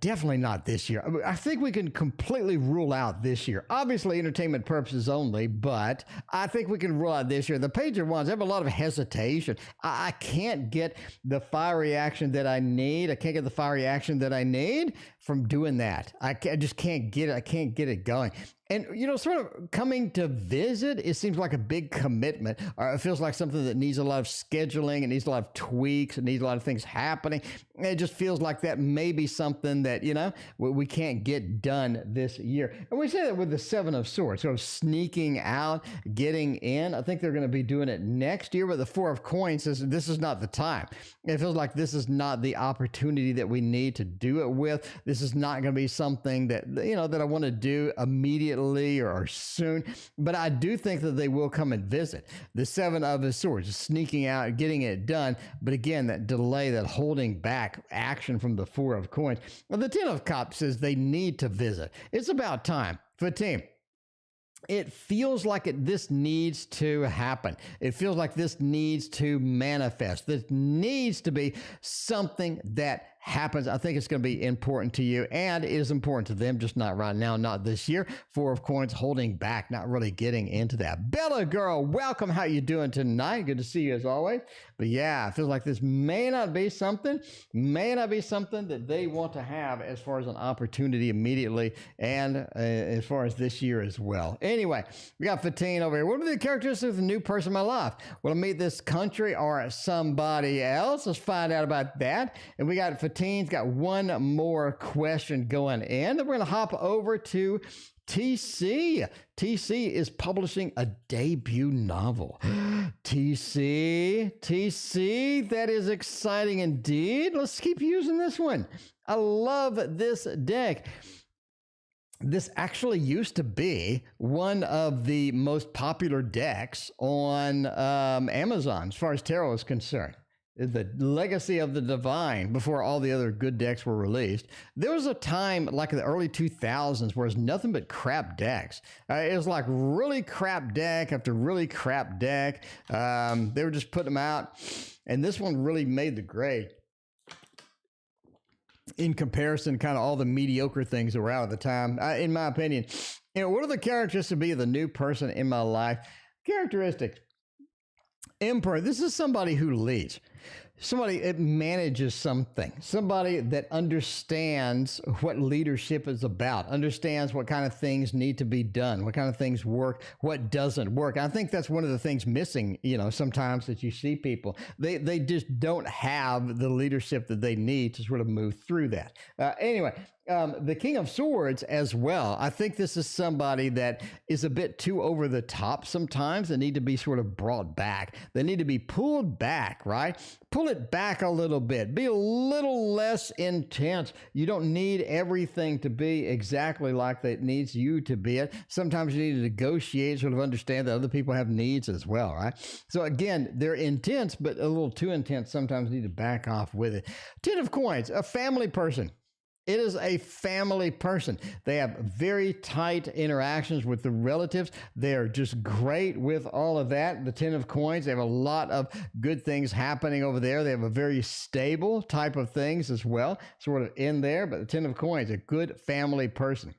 Definitely not this year. I think we can completely rule out this year. Obviously, entertainment purposes only, but I think we can rule out this year. The Page of Wands, I have a lot of hesitation. I can't get the fire reaction that I need. I can't get the fire reaction that I need from doing that. I just can't get it. I can't get it going. And, you know, sort of coming to visit, it seems like a big commitment. Or it feels like something that needs a lot of scheduling. It needs a lot of tweaks. It needs a lot of things happening. It just feels like that may be something that, you know, we can't get done this year. And we say that with the Seven of Swords, sort of sneaking out, getting in. I think they're going to be doing it next year, but the Four of Coins says this is not the time. It feels like this is not the opportunity that we need to do it with. This is not going to be something that, you know, that I want to do immediately or soon, but I do think that they will come and visit. The Seven of Swords, sneaking out, getting it done, but again, that delay, that holding back action from the Four of Coins. Well, the Ten of Cups says they need to visit. It's about time. 15. It feels like this needs to happen. It feels like this needs to manifest. This needs to be something that happens. I think it's going to be important to you, and it is important to them, just not right now, not this year. Four of Coins holding back, not really getting into that. Bella girl, welcome. How you doing tonight? Good to see you as always. But yeah, it feels like this may not be something that they want to have as far as an opportunity immediately, and as far as this year as well. Anyway, we got 15 over here. What are the characteristics of the new person in my life? Will I meet this country or somebody else? Let's find out about that. And we got 15's got one more question going in. Then we're going to hop over to TC. TC is publishing a debut novel. TC, that is exciting indeed. Let's keep using this one. I love this deck. This actually used to be one of the most popular decks on Amazon as far as tarot is concerned. The Legacy of the Divine, before all the other good decks were released. There was a time like in the early 2000s where it was nothing but crap decks. It was like really crap deck after really crap deck. They were just putting them out, and this one really made the grade in comparison to kind of all the mediocre things that were out at the time, in my opinion. You know, what are the characteristics to be the new person in my life? Characteristics. Emperor, this is somebody who leads. Somebody that manages something. Somebody that understands what leadership is about, understands what kind of things need to be done, what kind of things work, what doesn't work. I think that's one of the things missing, you know, sometimes that you see people. They just don't have the leadership that they need to sort of move through that. Anyway, the King of Swords as well. I think this is somebody that is a bit too over the top sometimes. They need to be sort of brought back. They need to be pulled back, right? Pull it back a little bit. Be a little less intense. You don't need everything to be exactly like it needs you to be it. Sometimes you need to negotiate, sort of understand that other people have needs as well, right? So again, they're intense, but a little too intense. Sometimes you need to back off with it. Ten of Coins, a family person. It is a family person. They have very tight interactions with the relatives. They're just great with all of that. The Ten of Coins, they have a lot of good things happening over there. They have a very stable type of things as well, sort of in there. But the Ten of Coins, a good family person.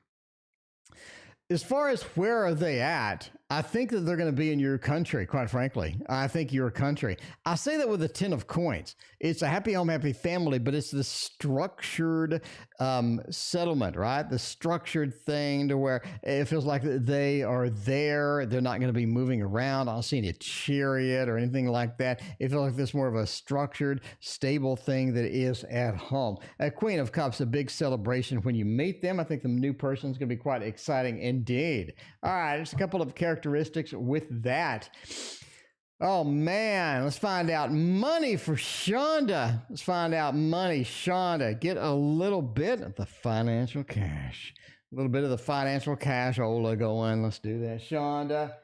As far as where are they at, I think that they're going to be in your country, quite frankly. I think your country. I say that with the Ten of Coins. It's a happy home, happy family, but it's the structured settlement, right? The structured thing to where it feels like they are there. They're not going to be moving around. I don't see any chariot or anything like that. It feels like this more of a structured, stable thing that is at home. A Queen of Cups, a big celebration when you meet them. I think the new person is going to be quite exciting indeed. All right, just a couple of characteristics with that. Oh, man. Let's find out money for Shonda. Let's find out money, Shonda. Get a little bit of the financial cash. A little bit of the financial cash. Ola going. Let's do that. Shonda.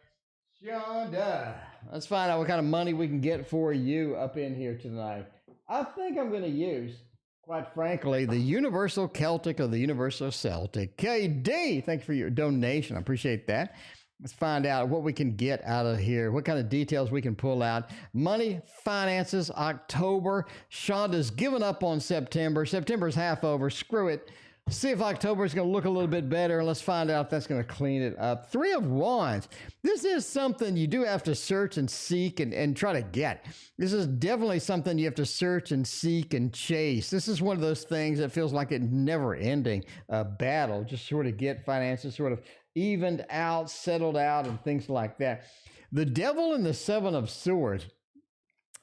Shonda. Let's find out what kind of money we can get for you up in here tonight. I think I'm going to use, quite frankly, the Universal Celtic or the Universal Celtic. KD, thank you for your donation. I appreciate that. Let's find out what we can get out of here, what kind of details we can pull out. Money, finances, October. Shonda's given up on September. September's half over. Screw it. See if October is going to look a little bit better. Let's find out if that's going to clean it up. Three of Wands. This is something you do have to search and seek and try to get. This is definitely something you have to search and seek and chase. This is one of those things that feels like a never-ending battle. Just sort of get finances sort of evened out, settled out, and things like that. The Devil and the Seven of Swords.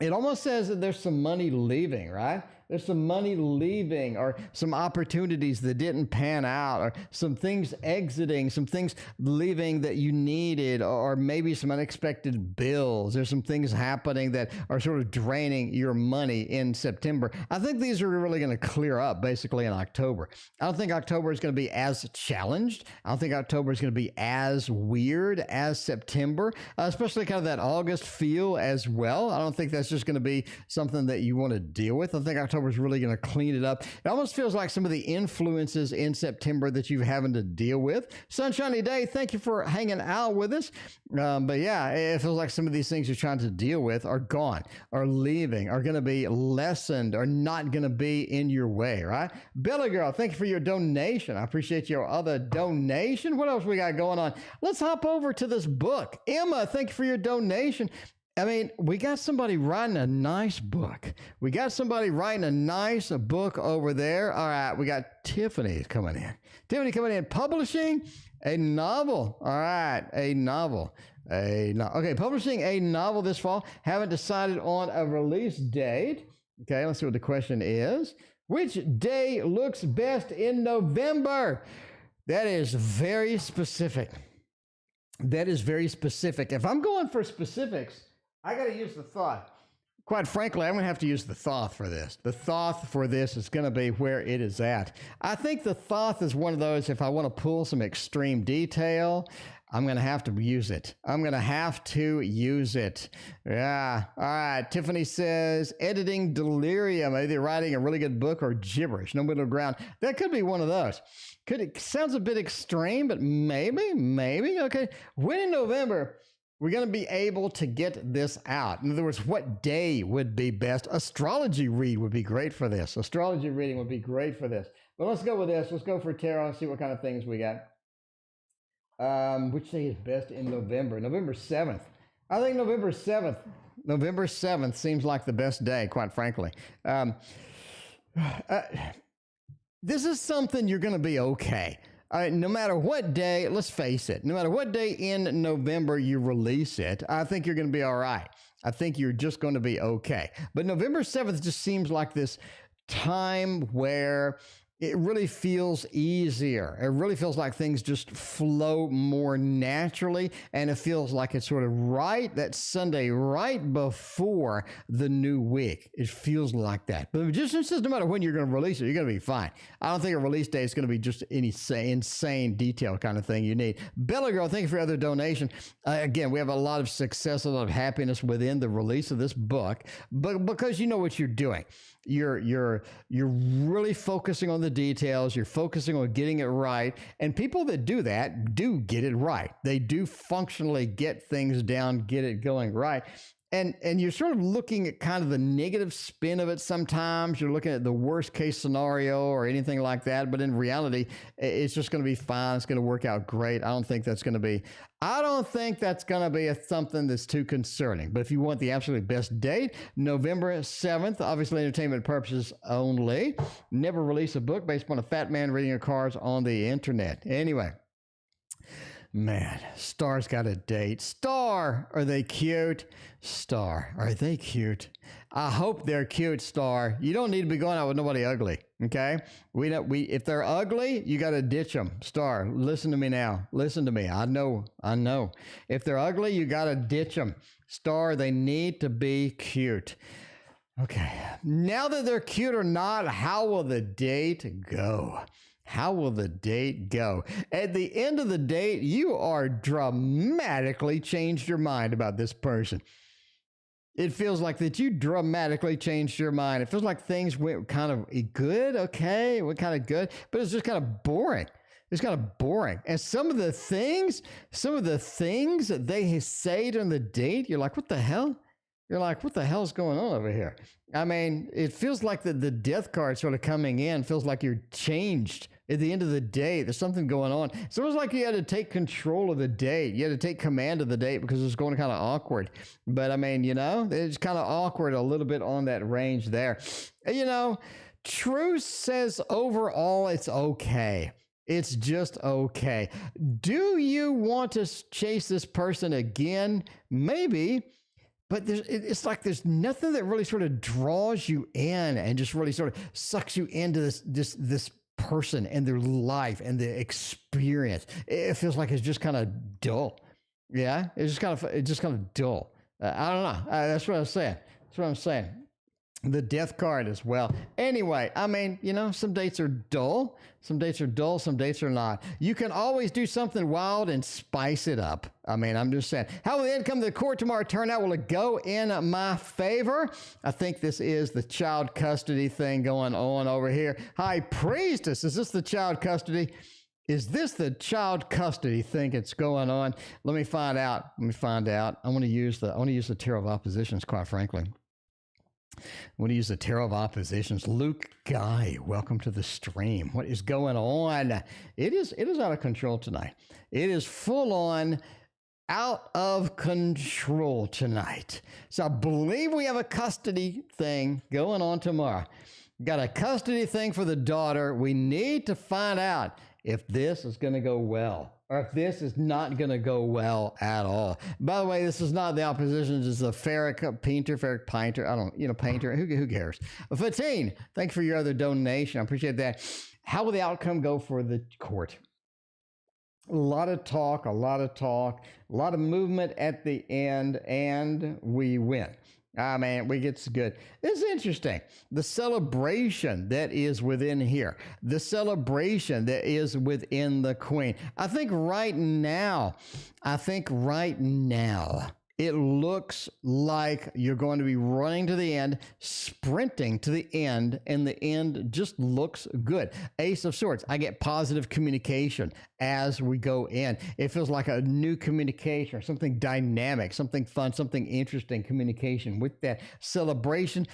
It almost says that there's some money leaving, right? There's some money leaving or some opportunities that didn't pan out or some things exiting, some things leaving that you needed or maybe some unexpected bills. There's some things happening that are sort of draining your money in September. I think these are really going to clear up basically in October. I don't think October is going to be as challenged. I don't think October is going to be as weird as September, especially kind of that August feel as well. I don't think that's just going to be something that you want to deal with. I think October is really going to clean it up. It almost feels like some of the influences in September that you're having to deal with. Sunshiny day, thank you for hanging out with us. But yeah, it feels like some of these things you're trying to deal with are gone, are leaving, are going to be lessened, are not going to be in your way, right? Bella Girl, thank you for your donation. I appreciate your other donation. What else we got going on? Let's hop over to this book. Emma, thank you for your donation. I mean, we got somebody writing a nice book. We got somebody writing a nice book over there. All right, we got Tiffany coming in. Tiffany coming in, publishing a novel. All right, a novel. Okay, publishing a novel this fall. Haven't decided on a release date. Okay, let's see what the question is. Which day looks best in November? That is very specific. That is very specific. If I'm going for specifics, I got to use the thought. Quite frankly, I'm going to have to use the Thoth for this. The Thoth for this is going to be where it is at. I think the Thoth is one of those, if I want to pull some extreme detail, I'm going to have to use it. I'm going to have to use it. Yeah. All right. Tiffany says, editing delirium, either writing a really good book or gibberish, no middle ground. That could be one of those. Sounds a bit extreme, but maybe. Okay. When in November, we're going to be able to get this out. In other words, what day would be best? Astrology read would be great for this. Astrology reading would be great for this. But let's go with this. Let's go for tarot and see what kind of things we got. Which day is best in November? November 7th. I think November 7th. November 7th seems like the best day, quite frankly. This is something you're going to be okay. No matter what day, let's face it, no matter what day in November you release it, I think you're going to be all right. I think you're just going to be okay. But November 7th just seems like this time where it really feels easier. It really feels like things just flow more naturally, and it feels like it's sort of right that Sunday, right before the new week. It feels like that. But the magician says no matter when you're going to release it, you're going to be fine. I don't think a release date is going to be just any insane detail kind of thing you need. Bella Girl, thank you for your other donation. Again, we have a lot of success, a lot of happiness within the release of this book, but because you know what you're doing. You're really focusing on the details. You're focusing on getting it right. And people that do that do get it right. They do functionally get things down, get it going right. And you're sort of looking at kind of the negative spin of it sometimes. You're looking at the worst case scenario or anything like that. But in reality, it's just going to be fine. It's going to work out great. I don't think that's going to be something that's too concerning. But if you want the absolute best date, November 7th, obviously entertainment purposes only. Never release a book based upon a fat man reading your cards on the internet. Anyway. Man, Star's got a date. Star, are they cute? Star, are they cute? I hope they're cute, Star. You don't need to be going out with nobody ugly, okay? If they're ugly, you got to ditch them. Star, listen to me now. Listen to me. I know. If they're ugly, you got to ditch them. Star, they need to be cute. Okay, now that they're cute or not, how will the date go? How will the date go? At the end of the date, you are dramatically changed your mind about this person. It feels like that you dramatically changed your mind. It feels like things went kind of good, okay, went kind of good, but it's just kind of boring. It's kind of boring. And some of the things that they say during the date, you're like, what the hell? You're like, what the hell's going on over here? I mean, it feels like the death card sort of coming in feels like you're changed at the end of the day. There's something going on. It's almost like you had to take control of the date. You had to take command of the date because it's going kind of awkward. But I mean, it's kind of awkward a little bit on that range there. Truth says overall it's okay. It's just okay. Do you want to chase this person again? Maybe. But it's like there's nothing that really sort of draws you in and just really sort of sucks you into this person and their life and the experience. It feels like it's just kind of dull. Yeah, it's just kind of dull. I don't know. That's what I'm saying. The death card as well. Anyway, I mean, some dates are dull. Some dates are not. You can always do something wild and spice it up. I mean, I'm just saying. How will the outcome of the court tomorrow turn out? Will it go in my favor? I think this is the child custody thing going on over here. High Priestess, is this the child custody? Is this the child custody thing that's going on? Let me find out. I want to use the Tarot of Oppositions, quite frankly. I want to use the Tarot of Oppositions. Luke Guy, welcome to the stream. What is going on? It is out of control tonight. It is full on out of control tonight. So I believe we have a custody thing going on tomorrow. Got a custody thing for the daughter. We need to find out if this is going to go well, or if this is not going to go well at all. By the way, this is not the oppositions. It's a Ferric painter. Painter. Who cares? Fatine, thanks for your other donation. I appreciate that. How will the outcome go for the court? A lot of talk, a lot of movement at the end, and we win. We get good. It's interesting. The celebration that is within here, the celebration that is within the Queen. I think right now, it looks like you're going to be running to the end, sprinting to the end, and the end just looks good. Ace of Swords. I get positive communication as we go in. It feels like a new communication or something dynamic, something fun, something interesting communication with that celebration,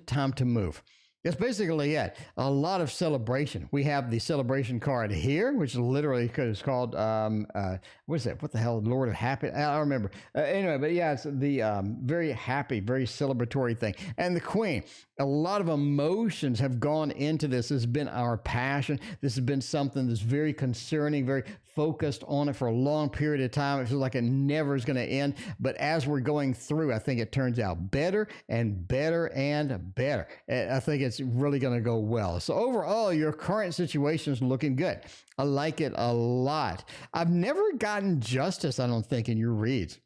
time to move. That's basically it. A lot of celebration. We have the celebration card here, which literally is called, what is it? What the hell? Lord of Happy? I don't remember. Anyway, but yeah, it's the very happy, very celebratory thing. And the Queen. A lot of emotions have gone into this. This has been our passion. This has been something that's very concerning, very focused on it for a long period of time. It feels like it never is going to end. But as we're going through, I think it turns out better and better and better. I think it's really going to go well. So overall, your current situation is looking good. I like it a lot. I've never gotten justice, I don't think, in your reads,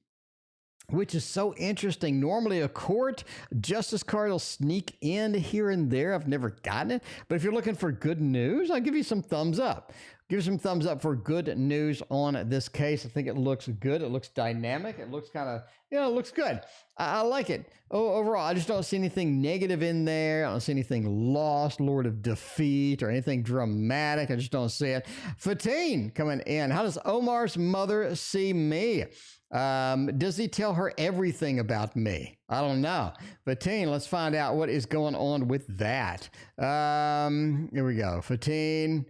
which is so interesting. Normally a court justice card will sneak in here and there. I've never gotten it. But if you're looking for good news, I'll give you some thumbs up. Give some thumbs up for good news on this case. I think it looks good. It looks dynamic. It looks kind of, it looks good. I like it. Overall, I just don't see anything negative in there. I don't see anything lost, Lord of Defeat, or anything dramatic. I just don't see it. Fatine coming in. How does Omar's mother see me? Does he tell her everything about me? I don't know. Fatine, let's find out what is going on with that. Here we go. Fatine.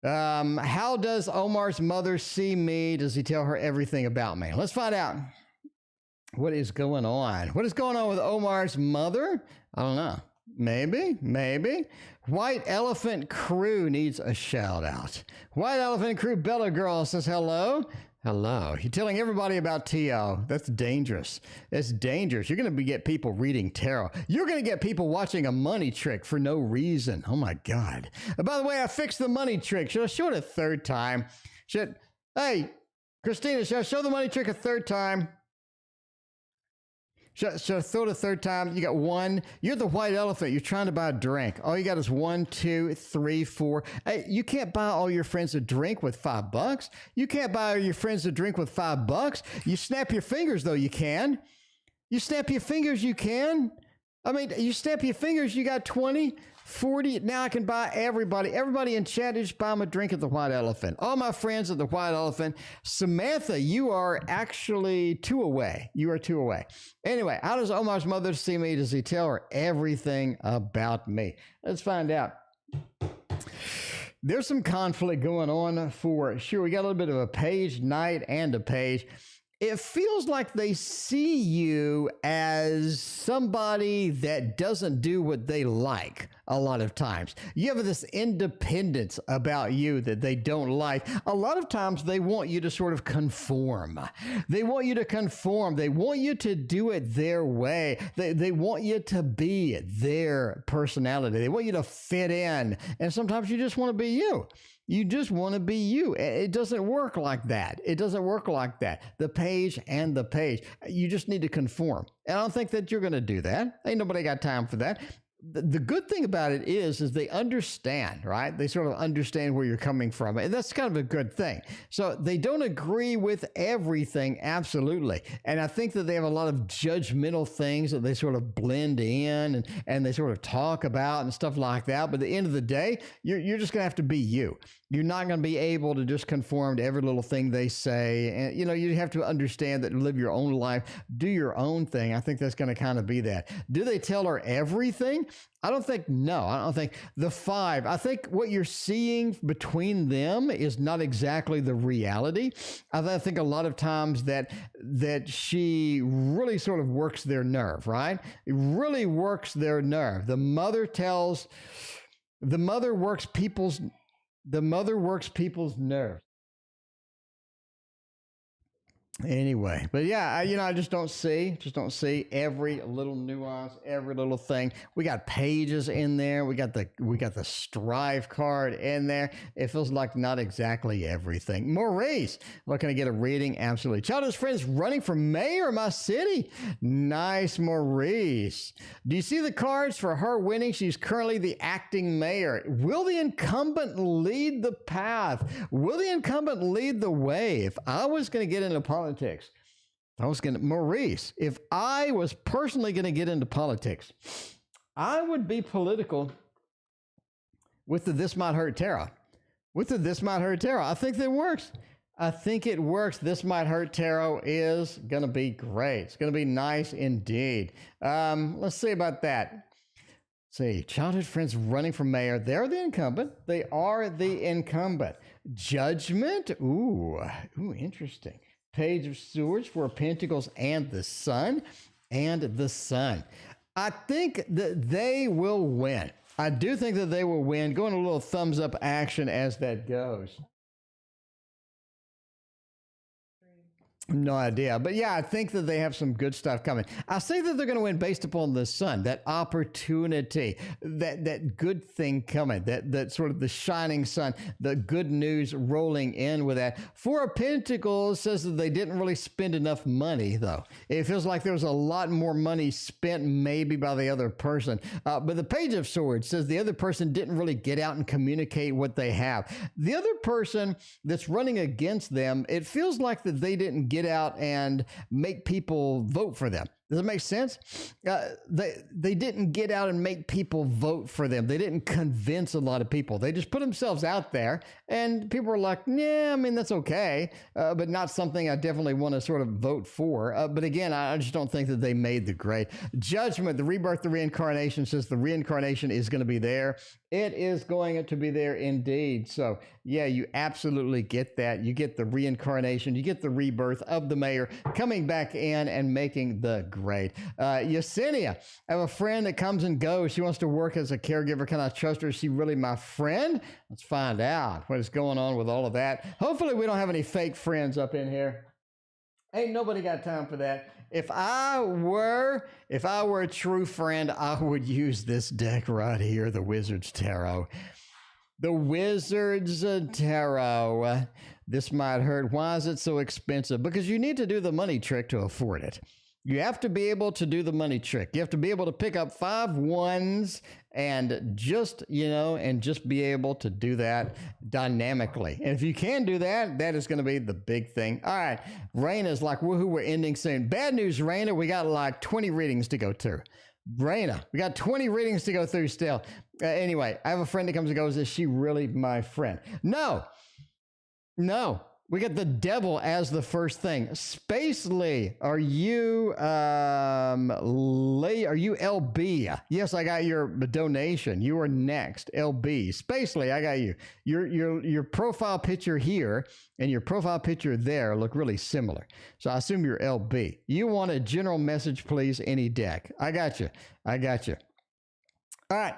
How does Omar's mother see me? Does he tell her everything about me? Let's find out what is going on. What is going on with Omar's mother? I don't know. Maybe. White Elephant Crew needs a shout out. White Elephant Crew Bella Girl says hello. Hello. You're telling everybody about T.O. That's dangerous. That's dangerous. You're going to get people reading tarot. You're going to get people watching a money trick for no reason. Oh, my God. By the way, I fixed the money trick. Should I show it a third time? Hey, Christina, should I show the money trick a third time? Should I throw it a third time? You got one. You're the white elephant. You're trying to buy a drink. All you got is 1, 2, 3, 4. Hey, you can't buy all your friends a drink with $5. You can't buy all your friends a drink with $5. You snap your fingers, though, you can. You snap your fingers, you can. I mean, you snap your fingers, you got 20, 40. Now I can buy everybody in chat, just buy them a drink at the White Elephant. All my friends at the White Elephant. Samantha, you are actually 2 away. You are 2 away. Anyway, how does Omar's mother see me? Does he tell her everything about me? Let's find out. There's some conflict going on for sure. We got a little bit of a page knight and a page. It feels like they see you as somebody that doesn't do what they like a lot of times. You have this independence about you that they don't like. A lot of times they want you to sort of conform. They want you to conform. They want you to do it their way. They want you to be their personality. They want you to fit in. And sometimes you just want to be you. You just want to be you. It doesn't work like that. It doesn't work like that. The page and the page. You just need to conform. And I don't think that you're going to do that. Ain't nobody got time for that. The good thing about it is they understand, right? They sort of understand where you're coming from. And that's kind of a good thing. So they don't agree with everything, absolutely. And I think that they have a lot of judgmental things that they sort of blend in and they sort of talk about and stuff like that. But at the end of the day, you're just going to have to be you. You're not going to be able to just conform to every little thing they say. And, you have to understand that, live your own life, do your own thing. I think that's going to kind of be that. Do they tell her everything? I don't think the 5. I think what you're seeing between them is not exactly the reality. I think a lot of times that she really sort of works their nerve, right? It really works their nerve. The mother works people's nerves. Anyway, but yeah, I just don't see every little nuance, every little thing. We got pages in there. We got the strive card in there. It feels like not exactly everything. Maurice, looking to get a reading. Absolutely. Childhood friends running for mayor of my city. Nice, Maurice. Do you see the cards for her winning? She's currently the acting mayor. Will the incumbent lead the path? Will the incumbent lead the way? If I was going to get into politics, Maurice, if I was personally going to get into politics, I would be political with the This Might Hurt Tarot. I think that works. I think it works. This Might Hurt Tarot is going to be great. It's going to be nice indeed. Let's see about that. See, childhood friends running for mayor. They're the incumbent. They are the incumbent. Judgment. Ooh, interesting. Page of Swords, 4 of Pentacles, and the Sun. I think that they will win. I do think that they will win. Going a little thumbs up action as that goes. No idea. But yeah, I think that they have some good stuff coming. I say that they're going to win based upon the sun, that opportunity, that good thing coming, that sort of the shining sun, the good news rolling in with that. 4 of Pentacles says that they didn't really spend enough money, though. It feels like there was a lot more money spent maybe by the other person. But the Page of Swords says the other person didn't really get out and communicate what they have. The other person that's running against them, it feels like that they didn't get out and make people vote for them. Does that make sense? They didn't get out and make people vote for them. They didn't convince a lot of people. They just put themselves out there, and people were like, yeah, I mean, that's okay, but not something I definitely want to sort of vote for. But again, I just don't think that they made the grade. Judgment, the rebirth, the reincarnation, says the reincarnation is going to be there. It is going to be there indeed. So yeah, you absolutely get that. You get the reincarnation, you get the rebirth of the mayor coming back in and making the great. Yesenia, I have a friend that comes and goes. She wants to work as a caregiver. Can I trust her? Is she really my friend? Let's find out what is going on with all of that. Hopefully we don't have any fake friends up in here. Ain't nobody got time for that. If I were a true friend, I would use this deck right here, the Wizard's Tarot. The Wizard's Tarot. This might hurt. Why is it so expensive? Because you need to do the money trick to afford it. You have to be able to do the money trick. You have to be able to pick up 5 ones and just be able to do that dynamically. And if you can do that, that is going to be the big thing. All right. Raina's like, woohoo, we're ending soon. Bad news, Raina, we got like 20 readings to go through. Raina, we got 20 readings to go through still. Anyway, I have a friend that comes and goes. Is she really my friend? No. We got the devil as the first thing. Spacely, are you LB? Yes, I got your donation. You are next, LB. Spacely, I got you. Your profile picture here and your profile picture there look really similar. So I assume you're LB. You want a general message, please? Any deck. I got you. All right.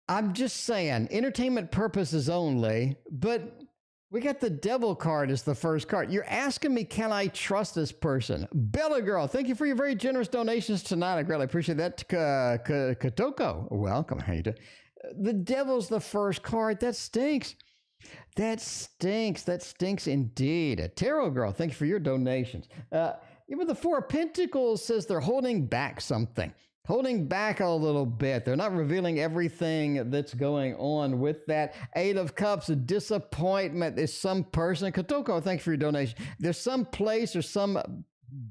I'm just saying, entertainment purposes only, but we got the devil card as the first card. You're asking me, can I trust this person? Bella Girl, thank you for your very generous donations tonight. I greatly appreciate that. Katoko, welcome. How you doing? The devil's the first card. That stinks. That stinks indeed. Tarot Girl, thank you for your donations. Even the Four of Pentacles says they're holding back something. Holding back a little bit. They're not revealing everything that's going on with that. 8 of Cups, a disappointment. There's some person. Katoko, thanks for your donation. There's some place or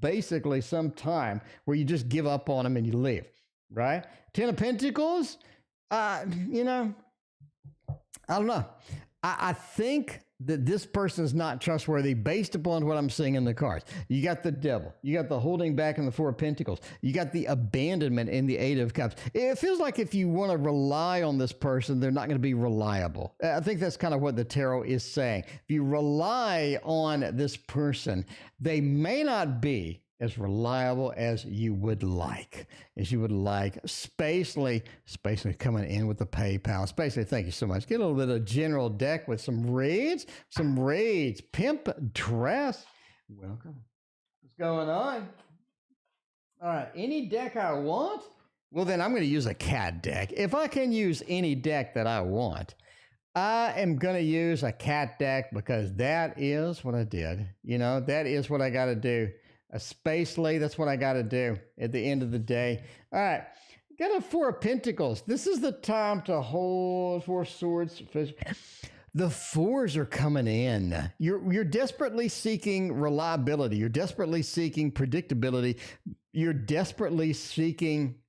basically some time where you just give up on them and you leave, right? 10 of Pentacles, I don't know. I think that this person is not trustworthy based upon what I'm seeing in the cards. You got the devil. You got the holding back in the Four of Pentacles. You got the abandonment in the 8 of Cups. It feels like if you want to rely on this person, they're not going to be reliable. I think that's kind of what the tarot is saying. If you rely on this person, they may not be as reliable as you would like. Spacely coming in with the PayPal. Spacely, thank you so much. Get a little bit of general deck with some reads. Pimp dress. Welcome. What's going on? All right, any deck I want? Well, then I'm going to use a cat deck. If I can use any deck that I want, I am going to use a cat deck because that is what I did. That is what I got to do. A Spacely, that's what I got to do at the end of the day. All right, got a Four of Pentacles. This is the time to hold 4 swords. The 4s are coming in. You're desperately seeking reliability. You're desperately seeking predictability. You're desperately seeking,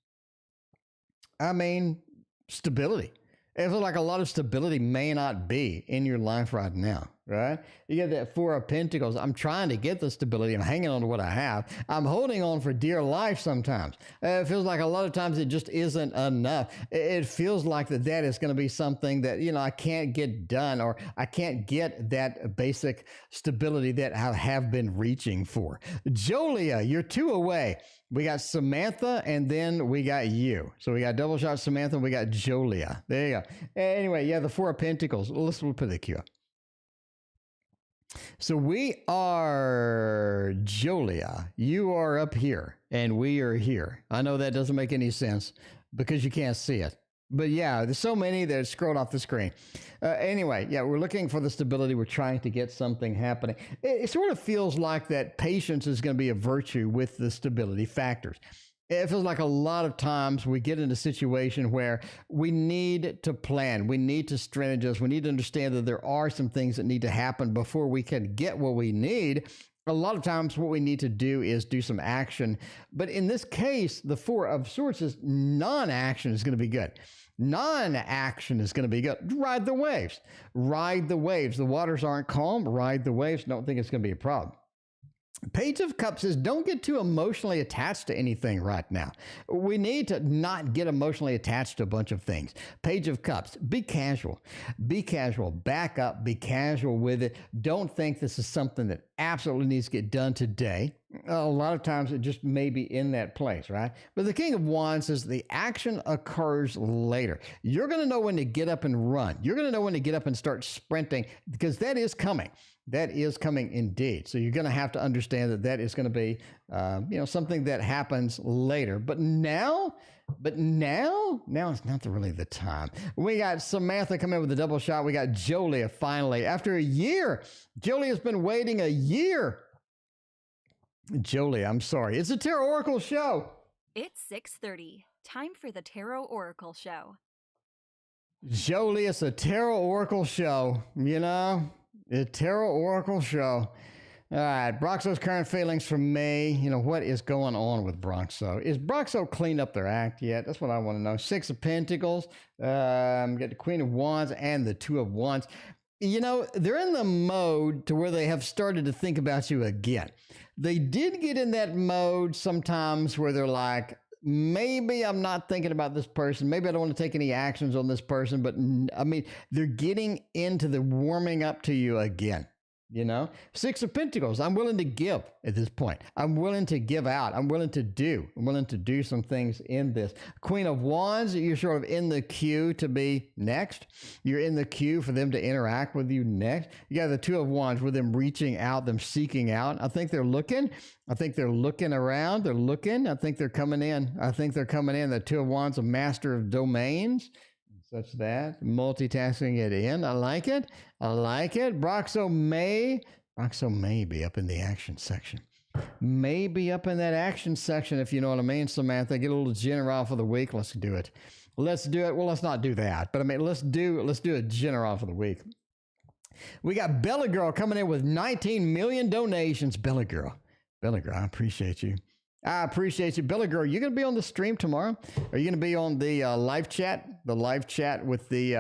stability. It feels like a lot of stability may not be in your life right now, right? You get that Four of Pentacles. I'm trying to get the stability. I'm hanging on to what I have. I'm holding on for dear life sometimes. It feels like a lot of times it just isn't enough. It feels like that is going to be something that, I can't get done, or I can't get that basic stability that I have been reaching for. Jolia, you're 2 away. We got Samantha, and then we got you. So we got double shot Samantha, and we got Jolia. There you go. Anyway, yeah, the Four of Pentacles. We'll put the queue up. So we are Jolia. You are up here, and we are here. I know that doesn't make any sense because you can't see it. But yeah, there's so many that scrolled off the screen. Anyway, yeah, we're looking for the stability. We're trying to get something happening. It sort of feels like that patience is going to be a virtue with the stability factors. It feels like a lot of times we get in a situation where we need to plan. We need to strategize. We need to understand that there are some things that need to happen before we can get what we need. A lot of times what we need to do is do some action. But in this case, the Four of Swords is non-action is going to be good. Non-action is going to be good. Ride the waves. Ride the waves. The waters aren't calm. Ride the waves. Don't think it's going to be a problem. Page of Cups says, don't get too emotionally attached to anything right now. We need to not get emotionally attached to a bunch of things. Page of Cups, be casual. Be casual. Back up. Be casual with it. Don't think this is something that absolutely needs to get done today. A lot of times it just may be in that place, right? But the King of Wands says the action occurs later. You're going to know when to get up and run. You're going to know when to get up and start sprinting, because that is coming. That is coming indeed. So you're going to have to understand that that is going to be, something that happens later. But now is not really the time. We got Samantha coming in with a double shot. We got Jolia finally. After a year, Jolia's been waiting a year. Jolia, I'm sorry. It's a Tarot Oracle show. It's 6:30. Time for the Tarot Oracle show. Jolia, it's a Tarot Oracle show. A Tarot Oracle show. All right, Broxo's current feelings for me. What is going on with Broxo? Is Broxo cleaned up their act yet? That's what I want to know. 6 of Pentacles. Got the Queen of Wands and the 2 of Wands. They're in the mode to where they have started to think about you again. They did get in that mode sometimes where they're like, maybe I'm not thinking about this person. Maybe I don't want to take any actions on this person. But they're getting into the warming up to you again. 6 of Pentacles. I'm willing to give at this point. I'm willing to give out. I'm willing to do some things in this. Queen of Wands, you're sort of in the queue to be next. You're in the queue for them to interact with you next. You got the 2 of Wands with them reaching out, them seeking out. I think they're looking. I think they're looking around. They're looking. I think they're coming in. The 2 of Wands, a master of domains. Such that multitasking it in. I like it. Broxo may be up in the action section. May be up in that action section, if you know what I mean, Samantha. Get a little general for the week. Let's do it. Well, let's not do that. But let's do a general for the week. We got Bella Girl coming in with 19 million donations. Bella Girl, I appreciate you. Bella Girl, you going to be on the stream tomorrow? Are you going to be on the live chat? The live chat with the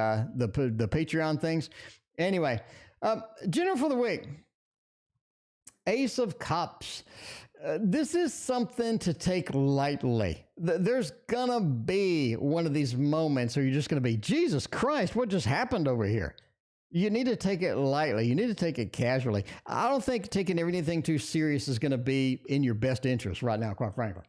Patreon things? Anyway, general for the week. Ace of Cups. This is something to take lightly. There's going to be one of these moments where you're just going to be, Jesus Christ, what just happened over here? You need to take it lightly. You need to take it casually. I don't think taking everything too serious is going to be in your best interest right now, quite frankly.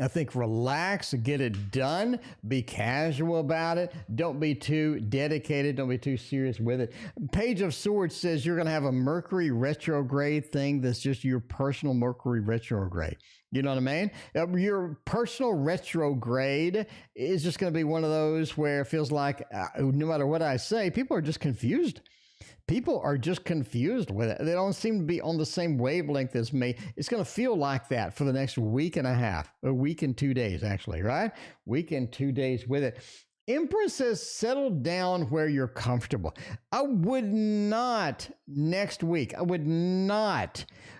I think relax, get it done, be casual about it. Don't be too dedicated. Don't be too serious with it. Page of Swords says you're going to have a Mercury retrograde thing that's just your personal Mercury retrograde. You know what I mean? Your personal retrograde is just going to be one of those where it feels like no matter what I say, people are just confused. People are just confused with it. They don't seem to be on the same wavelength as me. It's going to feel like that for the next week and a half, a week and 2 days, actually, right? Week and 2 days with it. Empress says, settle down where you're comfortable. I would not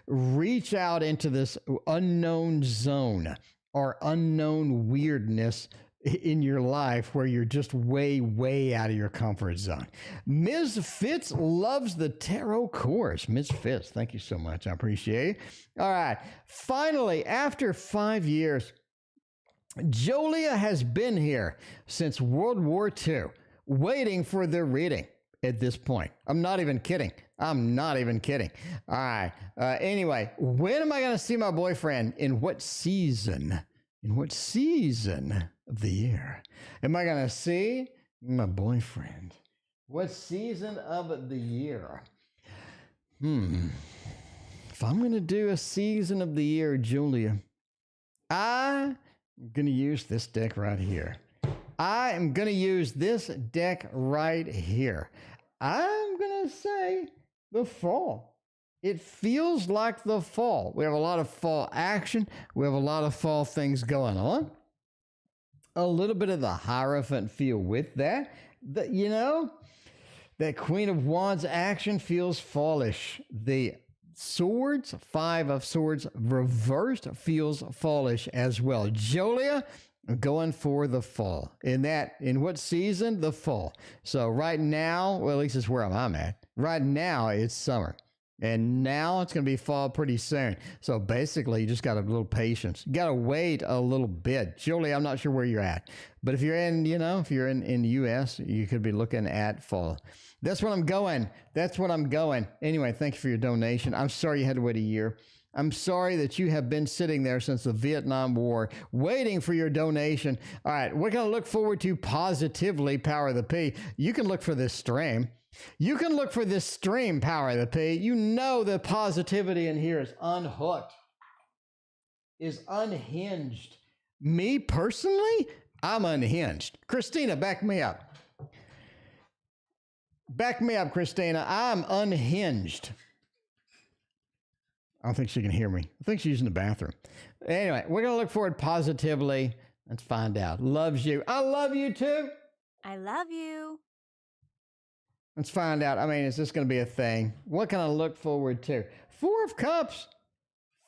reach out into this unknown zone or unknown weirdness in your life where you're just way, way out of your comfort zone. Ms. Fitz loves the tarot course. Ms. Fitz, thank you so much. I appreciate it. All right. Finally, after 5 years, Jolia has been here since World War II, waiting for their reading at this point. I'm not even kidding. All right. Anyway, when am I going to see my boyfriend? In what season? Of the year am I going to see my boyfriend? What season of the year? If I'm going to do a season of the year, Julia, I'm going to use this deck right here. I'm going to use this deck right here. I'm going to say the fall. It feels like the fall. We have a lot of fall action. We have a lot of fall things going on. A little bit of the Hierophant feel with that. That Queen of Wands action feels fallish. The Swords, 5 of Swords reversed feels fallish as well. Jolia going for the fall. In what season? The fall. So right now, well, at least it's where I'm at. Right now, it's summer. And now it's going to be fall pretty soon. So basically, you just got a little patience. You got to wait a little bit. Julie, I'm not sure where you're at. But if you're in, if you're in the U.S., you could be looking at fall. That's what I'm going. That's what I'm going. Anyway, thank you for your donation. I'm sorry you had to wait a year. I'm sorry that you have been sitting there since the Vietnam War waiting for your donation. All right, we're going to look forward to positively Power of the P. You can look for this stream. You can look for this stream, Power of the P. You know the positivity in here is unhooked, is unhinged. Me personally, I'm unhinged. Christina, back me up. Back me up, Christina. I'm unhinged. I don't think she can hear me. I think she's using the bathroom. Anyway, we're going to look forward positively. Let's find out. Loves you. I love you too. I love you. Let's find out. I mean, is this going to be a thing? What can I look forward to? 4 of Cups.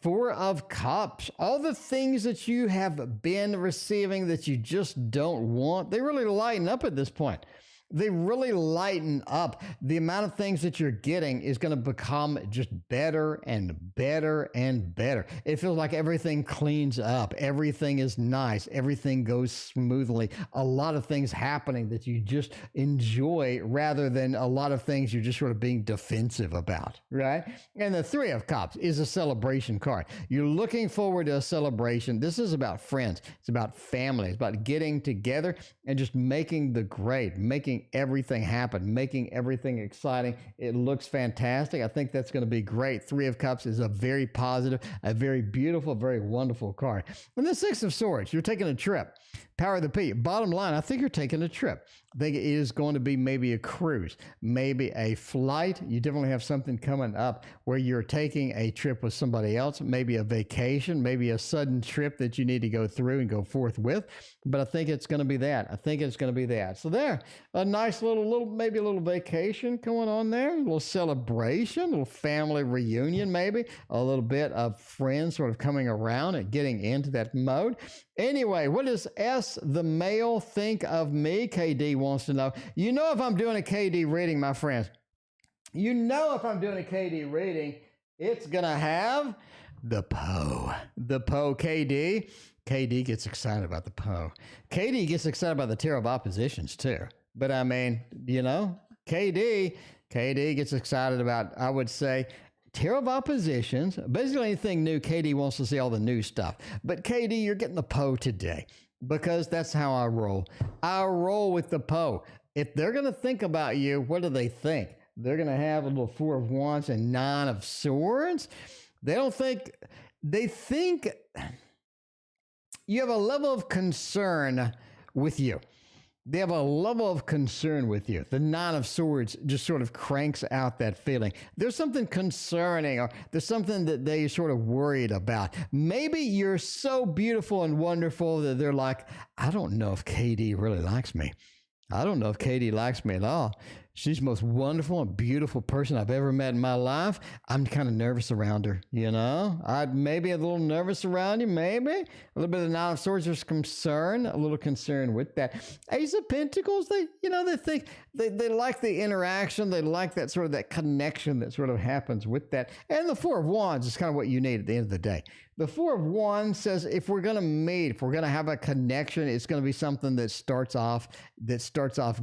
4 of Cups. All the things that you have been receiving that you just don't want, they really lighten up at this point. They really lighten up. The amount of things that you're getting is going to become just better and better and better. It feels like everything cleans up. Everything is nice. Everything goes smoothly. A lot of things happening that you just enjoy rather than a lot of things you're just sort of being defensive about, right? And the 3 of Cups is a celebration card. You're looking forward to a celebration. This is about friends. It's about family. It's about getting together and just making the grade, making everything happen, making everything exciting. It looks fantastic. I think that's going to be great. 3 of Cups is a very positive, a very beautiful, very wonderful card. And the 6 of Swords, you're taking a trip. Power of the P. Bottom line, I think you're taking a trip. I think it is going to be maybe a cruise, maybe a flight. You definitely have something coming up where you're taking a trip with somebody else, maybe a vacation, maybe a sudden trip that you need to go through and go forth with. But I think it's going to be that. I think it's going to be that. So there, a nice maybe a little vacation going on there, a little celebration, a little family reunion, maybe a little bit of friends sort of coming around and getting into that mode. Anyway, what does S, the male, think of me? KD wants to know. You know if I'm doing a KD reading, my friends. You know if I'm doing a KD reading, it's going to have the Poe. The Poe, KD. KD gets excited about the Poe. KD gets excited about the Tarot of Oppositions, too. But I mean, KD gets excited about, I would say, Tarot of Oppositions. Basically anything new, KD wants to see all the new stuff. But KD, you're getting the Poe today because that's how I roll. I roll with the Poe. If they're going to think about you, what do they think? They're going to have a little 4 of Wands and 9 of Swords. They think you have a level of concern with you. They have a level of concern with you. The 9 of Swords just sort of cranks out that feeling. There's something concerning, or there's something that they sort of worried about. Maybe you're so beautiful and wonderful that they're like, I don't know if KD really likes me. I don't know if KD likes me at all. She's the most wonderful and beautiful person I've ever met in my life. I'm kind of nervous around her, I'd maybe a little nervous around you, maybe. A little bit of the 9 of Swords, there's concern, a little concern with that. Ace of Pentacles, they think, they like the interaction. They like that sort of that connection that sort of happens with that. And the 4 of Wands is kind of what you need at the end of the day. The 4 of Wands says if we're going to meet, if we're going to have a connection, it's going to be something that starts off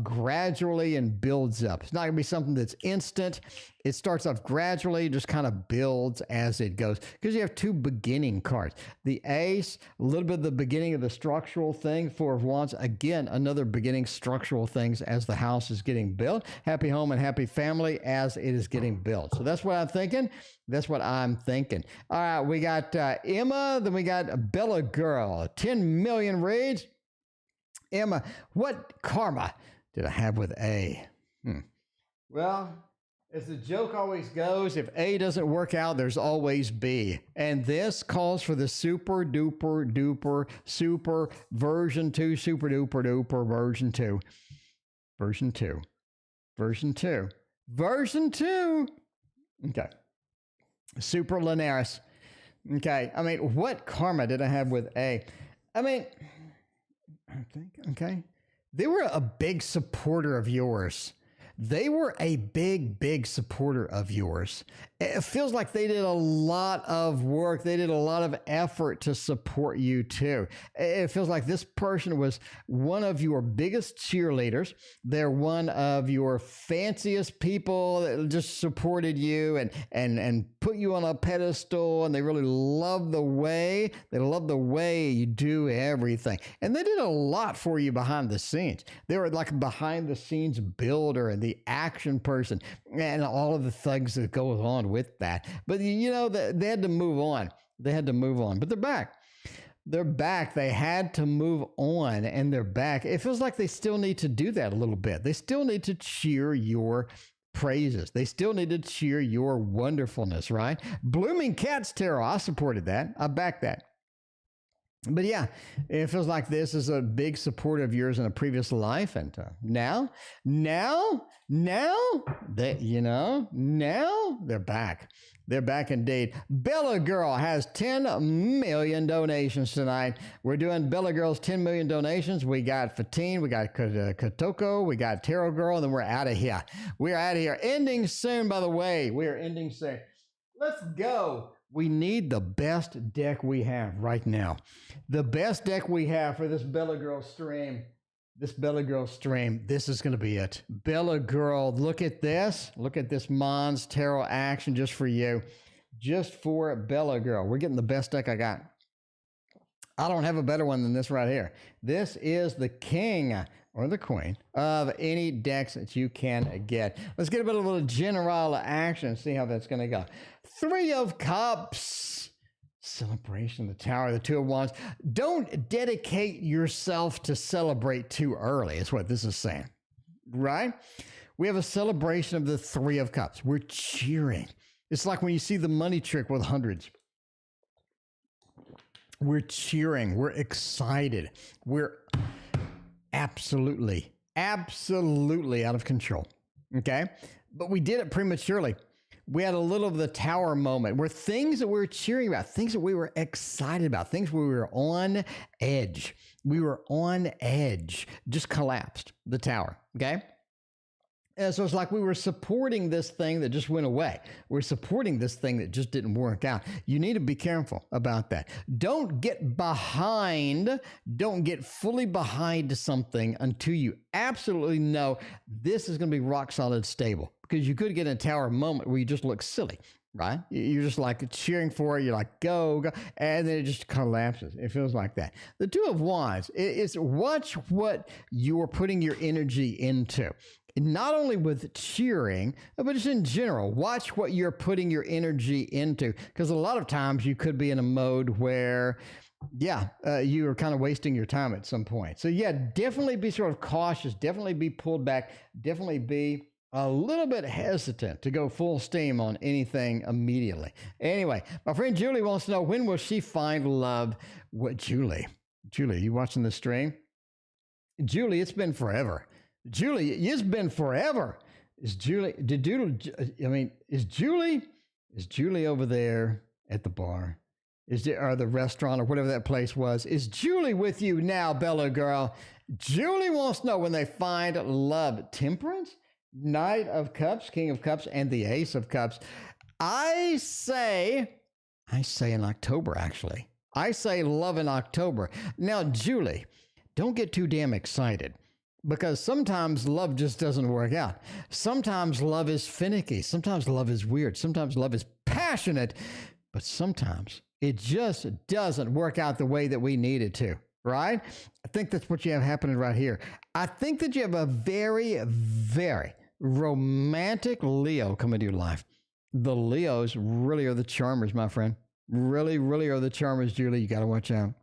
gradually and builds up. It's not going to be something that's instant. It starts off gradually, just kind of builds as it goes. Because you have 2 beginning cards. The Ace, a little bit of the beginning of the structural thing. 4 of Wands, again, another beginning structural things as the house is getting built. Happy home and happy family as it is getting built. So that's what I'm thinking. That's what I'm thinking. All right, we got Emma, then we got Bella Girl. 10 million reads. Emma, what karma did I have with A? Well, as the joke always goes, if A doesn't work out, there's always B. And this calls for the super duper duper super version 2, super duper duper version 2. Version 2. Version 2. Version 2. Okay. Super Linares. Okay. I mean, what karma did I have with A? I mean, I think, okay. They were a big supporter of yours. they were a big supporter of yours. It feels like they did a lot of work. They did a lot of effort to support you too. It feels like this person was one of your biggest cheerleaders. They're one of your fanciest people that just supported you and put you on a pedestal, and they really love the way you do everything. And they did a lot for you behind the scenes. They were like a behind the scenes builder and the action person and all of the things that go on with that. But you know, they had to move on. But they're back. They're back. They had to move on, and they're back. It feels like they still need to do that a little bit. They still need to cheer your praises. They still need to cheer your wonderfulness, right? Blooming Cats Tarot, I supported that. I backed that. But yeah, it feels like this is a big support of yours in a previous life. And now they're back. They're back indeed. Bella Girl has 10 million donations tonight. We're doing Bella Girl's 10 million donations. We got Fatine, we got Kotoko, we got Tarot Girl, and then we're out of here. We're out of here. Ending soon, by the way. We are ending soon. Let's go. We need the best deck we have right now. The best deck we have for this Bella Girl stream. This is going to be it. Bella Girl, look at this. Look at this Mons Tarot action just for you. Just for Bella Girl. We're getting the best deck I got. I don't have a better one than this right here. This is the king or the queen of any decks that you can get. Let's get a bit of a little general action and see how that's going to go. 3 of Cups. Celebration, the Tower, the 2 of Wands. Don't dedicate yourself to celebrate too early, is what this is saying, right? We have a celebration of the 3 of Cups. We're cheering. It's like when you see the money trick with hundreds. We're cheering. We're excited. We're absolutely out of control, okay? But we did it prematurely. We had a little of the Tower moment where things that we were cheering about, things that we were excited about, things where we were on edge. We were on edge, just collapsed, the Tower, okay? And so it's like we were supporting this thing that just went away. We're supporting this thing that just didn't work out. You need to be careful about that. Don't get fully behind something until you absolutely know this is going to be rock solid stable. Because you could get in a Tower moment where you just look silly, right? You're just like cheering for it. You're like, go, and then it just collapses. It feels like that. The 2 of Wands is watch what you're putting your energy into. Not only with cheering, but just in general. Watch what you're putting your energy into. Because a lot of times you could be in a mode where, you are kind of wasting your time at some point. So definitely be sort of cautious. Definitely be pulled back. Definitely be a little bit hesitant to go full steam on anything immediately. Anyway, my friend Julie wants to know, when will she find love? What, Julie, you watching the stream? Julie, it's been forever. Julie, it's been forever. Is Julie over there at the bar? Or the restaurant or whatever that place was? Is Julie with you now, Bella Girl? Julie wants to know when they find love. Temperance? Knight of Cups, King of Cups, and the Ace of Cups. I say in October, actually. I say love in October. Now, Julie, don't get too damn excited, because sometimes love just doesn't work out. Sometimes love is finicky. Sometimes love is weird. Sometimes love is passionate, but sometimes it just doesn't work out the way that we need it to. Right? I think that's what you have happening right here. I think that you have a very, very romantic Leo come into your life. The Leos really are the charmers, my friend. Really are the charmers, Julie. You got to watch out.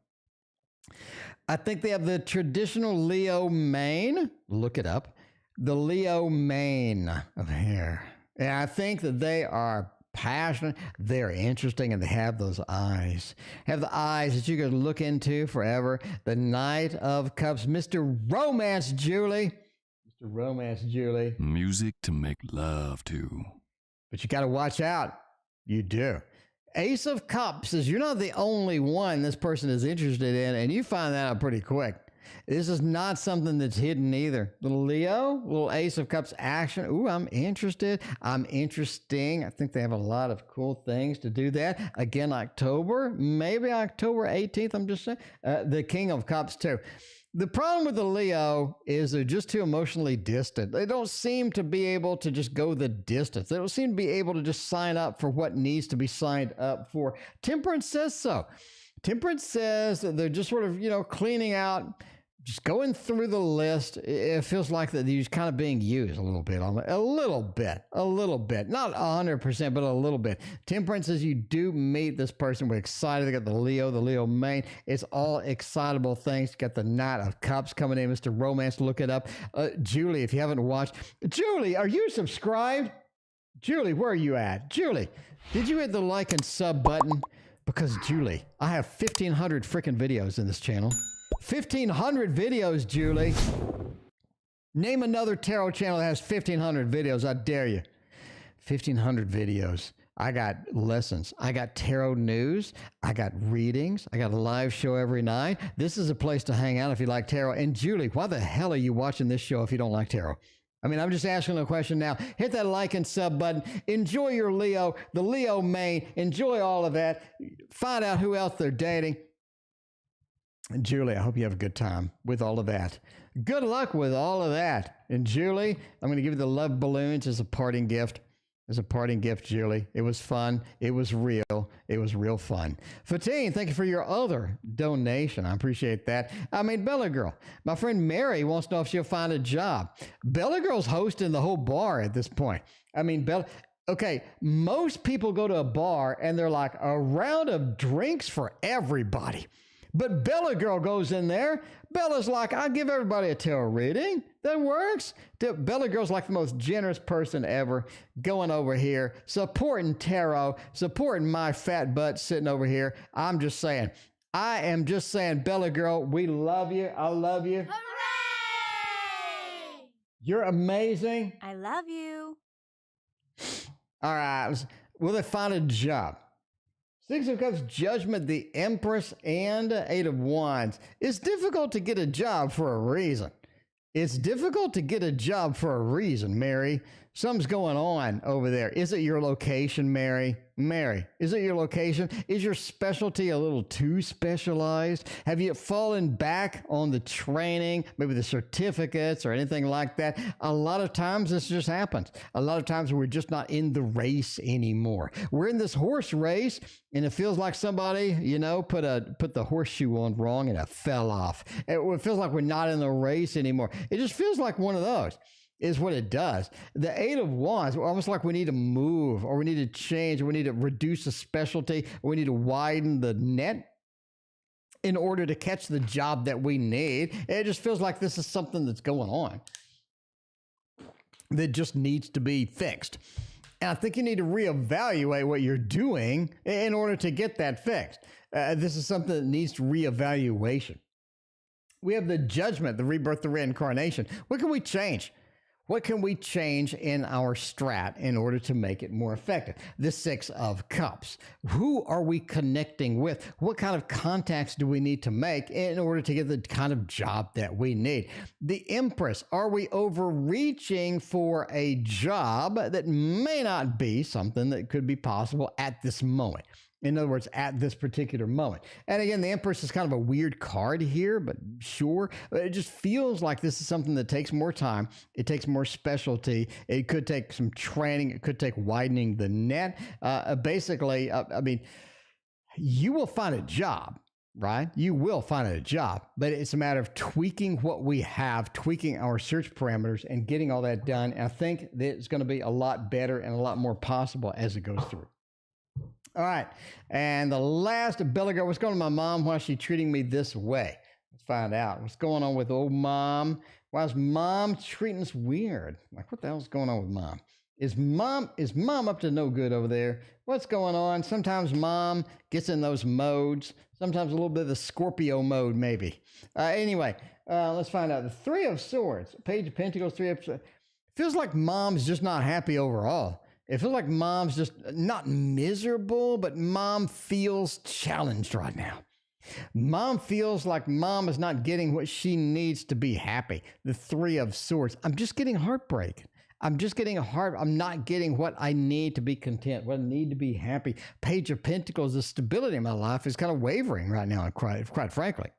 I think they have the traditional Leo mane. Look it up. The Leo mane of hair. And I think that they are passionate, they're interesting, and they have those eyes. Have the eyes that you could look into forever. The Knight of Cups, Mr. Romance, Julie. Mr. Romance, Julie. Music to make love to. But you got to watch out. You do. Ace of Cups is you're not the only one this person is interested in, and you find that out pretty quick. This is not something that's hidden either. Little Leo, little Ace of Cups action. Ooh, I'm interested. I'm interesting. I think they have a lot of cool things to do that. Again, October, maybe October 18th. I'm just saying. The King of Cups too. The problem with the Leo is they're just too emotionally distant. They don't seem to be able to just go the distance. They don't seem to be able to just sign up for what needs to be signed up for. Temperance says so. Temperance says that they're just sort of, cleaning out, just going through the list. It feels like that they're kind of being used a little bit, not 100%, but a little bit. Temperance says you do meet this person. We're excited to get the Leo main. It's all excitable things. Got the Knight of Cups coming in, Mr. Romance. Look it up. Julie, if you haven't watched, Julie, are you subscribed? Julie, where are you at? Julie, did you hit the like and sub button? Because Julie, I have 1,500 freaking videos in this channel. 1,500 videos, Julie. Name another tarot channel that has 1,500 videos. I dare you. 1,500 videos. I got lessons. I got tarot news. I got readings. I got a live show every night. This is a place to hang out if you like tarot. And Julie, why the hell are you watching this show if you don't like tarot? I mean, I'm just asking a question now. Hit that like and sub button. Enjoy your Leo, the Leo main. Enjoy all of that. Find out who else they're dating. And Julie, I hope you have a good time with all of that. Good luck with all of that. And Julie, I'm going to give you the love balloons as a parting gift. As a parting gift, Julie. It was fun. It was real. It was real fun. Fatine, thank you for your other donation. I appreciate that. Bella Girl. My friend Mary wants to know if she'll find a job. Bella Girl's hosting the whole bar at this point. Bella... Okay, most people go to a bar and they're like, a round of drinks for everybody. But Bella Girl goes in there. Bella's like, I'll give everybody a tarot reading. That works. Bella Girl's like the most generous person ever, going over here, supporting tarot, supporting my fat butt sitting over here. I am just saying, Bella Girl, we love you. I love you. Hooray! You're amazing. I love you. All right. Will they find a job? Six of Cups, Judgment, the Empress, and Eight of Wands. It's difficult to get a job for a reason. It's difficult to get a job for a reason, Mary. Something's going on over there. Is it your location, Mary? Mary, is it your location? Is your specialty a little too specialized? Have you fallen back on the training, maybe the certificates or anything like that? A lot of times this just happens. A lot of times we're just not in the race anymore. We're in this horse race and it feels like somebody, put the horseshoe on wrong and it fell off. It feels like we're not in the race anymore. It just feels like one of those. Is what it does. The Eight of Wands, almost like we need to move or we need to change or we need to reduce the specialty or we need to widen the net in order to catch the job that we need. It just feels like this is something that's going on that just needs to be fixed. And I think you need to reevaluate what you're doing in order to get that fixed. This is something that needs reevaluation. We have the Judgment, the rebirth, the reincarnation. What can we change? What can we change in our strat in order to make it more effective? The Six of Cups. Who are we connecting with? What kind of contacts do we need to make in order to get the kind of job that we need? The Empress. Are we overreaching for a job that may not be something that could be possible at this moment? In other words, at this particular moment. And again, the Empress is kind of a weird card here, but sure. It just feels like this is something that takes more time. It takes more specialty. It could take some training. It could take widening the net. Basically, you will find a job, right? You will find a job, but it's a matter of tweaking what we have, tweaking our search parameters and getting all that done. And I think that it's going to be a lot better and a lot more possible as it goes through. All right. And the last, Bella Girl, what's going on with my mom? Why is she treating me this way? Let's find out. What's going on with old mom? Why is mom treating us weird? Like, what the hell's going on with mom? Is mom up to no good over there? What's going on? Sometimes mom gets in those modes. Sometimes a little bit of the Scorpio mode, maybe. Anyway, let's find out. The Three of Swords, Page of Pentacles, Three of Swords. Feels like mom's just not happy overall. It feels like mom's just not miserable, but mom feels challenged right now. Mom feels like mom is not getting what she needs to be happy. The Three of Swords. I'm just getting heartbreak. I'm not getting what I need to be content, what I need to be happy. Page of Pentacles, the stability in my life is kind of wavering right now, quite frankly.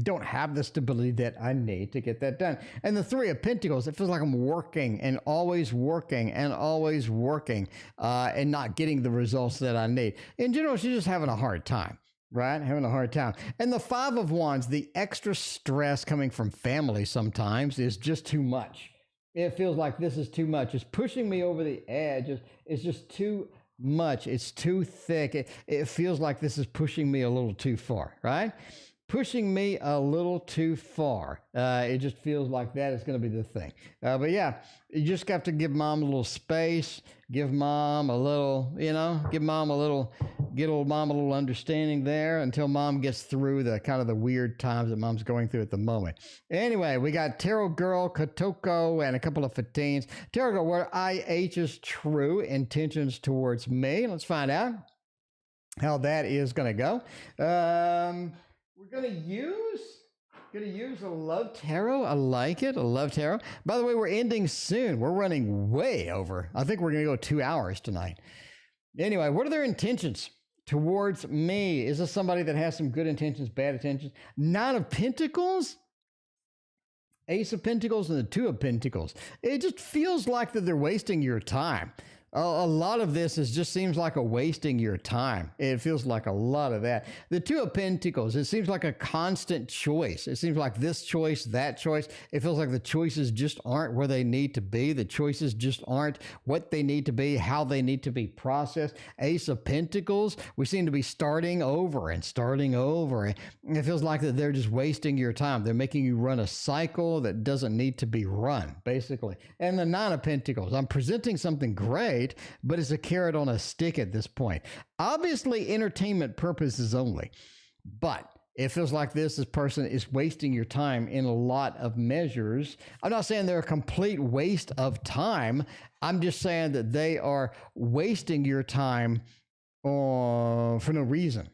Don't have the stability that I need to get that done. And the Three of Pentacles, it feels like I'm working and always working and always working and not getting the results that I need. In general, she's just having a hard time. Right? Having a hard time. And the Five of Wands, the extra stress coming from family sometimes is just too much. It feels like this is too much. It's pushing me over the edge. It's just too much. It's too thick. It feels like this is pushing me a little too far, right? Pushing me a little too far. It just feels like that is going to be the thing. But yeah, you just have to give mom a little space, give mom a little, get mom a little understanding there until mom gets through the kind of the weird times that mom's going through at the moment. Anyway, we got Tarot Girl, Kotoko, and a couple of Fatines. Tarot Girl, what IH's true intentions towards me? Let's find out how that is going to go. We're going to use a love tarot. I like it. A love tarot. By the way, we're ending soon. We're running way over. I think we're going to go 2 hours tonight. Anyway, what are their intentions towards me? Is this somebody that has some good intentions, bad intentions? Nine of Pentacles, Ace of Pentacles, and the Two of Pentacles. It just feels like that they're wasting your time. A lot of this just seems like a wasting your time. It feels like a lot of that. The Two of Pentacles, it seems like a constant choice. It seems like this choice, that choice. It feels like the choices just aren't where they need to be. The choices just aren't what they need to be, how they need to be processed. Ace of Pentacles, we seem to be starting over and starting over. It feels like that they're just wasting your time. They're making you run a cycle that doesn't need to be run, basically. And the Nine of Pentacles, I'm presenting something great, but it's a carrot on a stick at this point. Obviously, entertainment purposes only, but it feels like this person is wasting your time in a lot of measures. I'm not saying they're a complete waste of time. I'm just saying that they are wasting your time for no reason,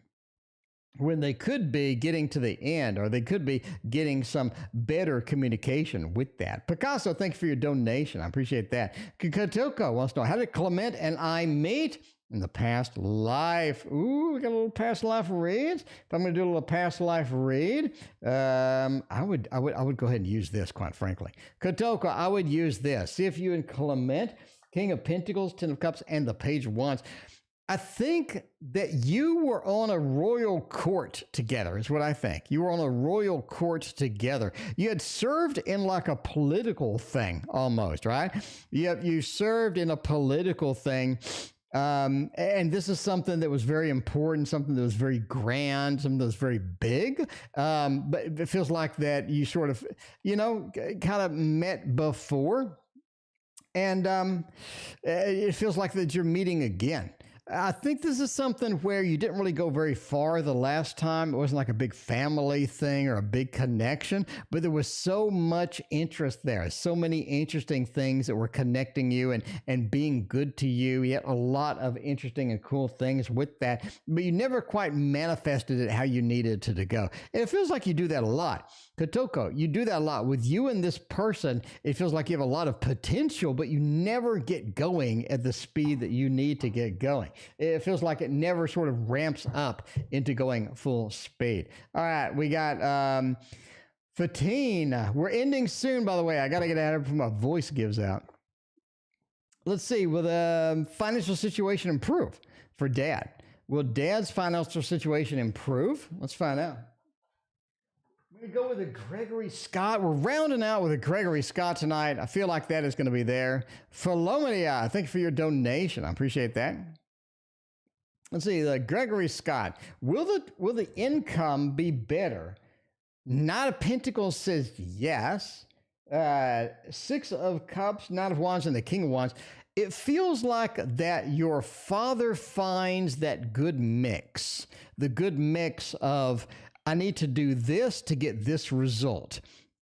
when they could be getting to the end, or they could be getting some better communication with that. Picasso, thank you for your donation. I appreciate that. Kotoko wants to know, how did Clement and I meet in the past life? Ooh, we got a little past life reads. If I'm going to do a little past life read, I would go ahead and use this, quite frankly. Kotoko, I would use this. See if you and Clement, King of Pentacles, Ten of Cups, and the Page of Wands. I think that you were on a royal court together, is what I think. You were on a royal court together. You had served in like a political thing almost, right? You served in a political thing. And this is something that was very important, something that was very grand, something that was very big. But it feels like that you sort of, kind of met before. And it feels like that you're meeting again. I think this is something where you didn't really go very far the last time. It wasn't like a big family thing or a big connection, but there was so much interest there. So many interesting things that were connecting you and being good to you. You had a lot of interesting and cool things with that, but you never quite manifested it how you needed to go. And it feels like you do that a lot. Kotoko, you do that a lot. With you and this person, it feels like you have a lot of potential, but you never get going at the speed that you need to get going. It feels like it never sort of ramps up into going full speed. All right, we got Fatine. We're ending soon, by the way. I got to get out of it before my voice gives out. Let's see, will the financial situation improve for Dad? Will Dad's financial situation improve? Let's find out. We're going to go with a Gregory Scott. We're rounding out with a Gregory Scott tonight. I feel like that is going to be there. Philomedia, thank you for your donation. I appreciate that. Let's see, the Gregory Scott. Will the income be better? Knight of Pentacles says yes. Six of Cups, Knight of Wands, and the King of Wands. It feels like that your father finds that good mix. The good mix of, I need to do this to get this result.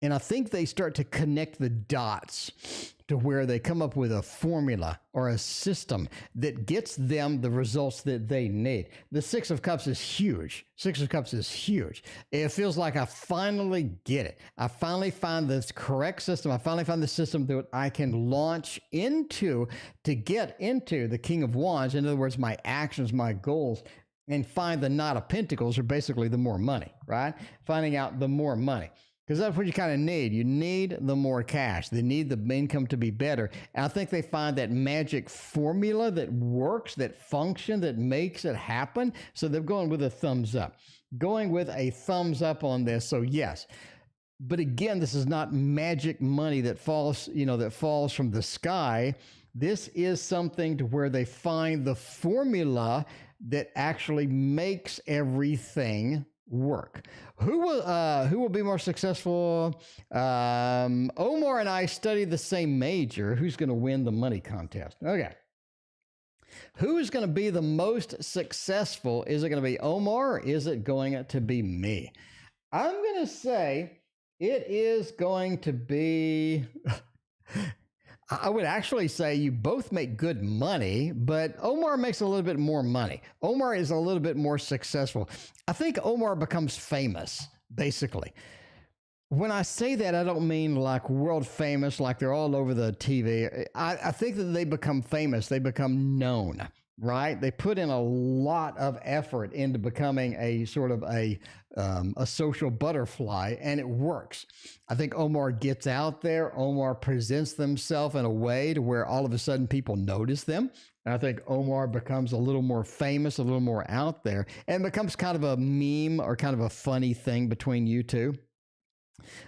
And I think they start to connect the dots to where they come up with a formula or a system that gets them the results that they need. The Six of Cups is huge. Six of Cups is huge. It feels like I finally get it. I finally find the correct system. I finally find the system that I can launch into to get into the King of Wands. In other words, my actions, my goals, and find the Knight of Pentacles, or basically the more money, right? Finding out the more money. Because that's what you kind of need. You need the more cash. They need the income to be better. And I think they find that magic formula that works, that function, that makes it happen. So they're going with a thumbs up. Going with a thumbs up on this. So yes. But again, this is not magic money that falls, that falls from the sky. This is something to where they find the formula that actually makes everything work. Who will be more successful? Omar and I studied the same major. Who's going to win the money contest? Okay. Who is going to be the most successful? Is it going to be Omar, or is it going to be me? I'm going to say it is going to be... I would actually say you both make good money, but Omar makes a little bit more money. Omar is a little bit more successful. I think Omar becomes famous, basically. When I say that, I don't mean like world famous, like they're all over the TV. I think that they become famous. They become known, right? They put in a lot of effort into becoming a sort of a social butterfly, and it works. I think Omar gets out there. Omar presents themselves in a way to where all of a sudden people notice them. And I think Omar becomes a little more famous, a little more out there, and becomes kind of a meme or kind of a funny thing between you two.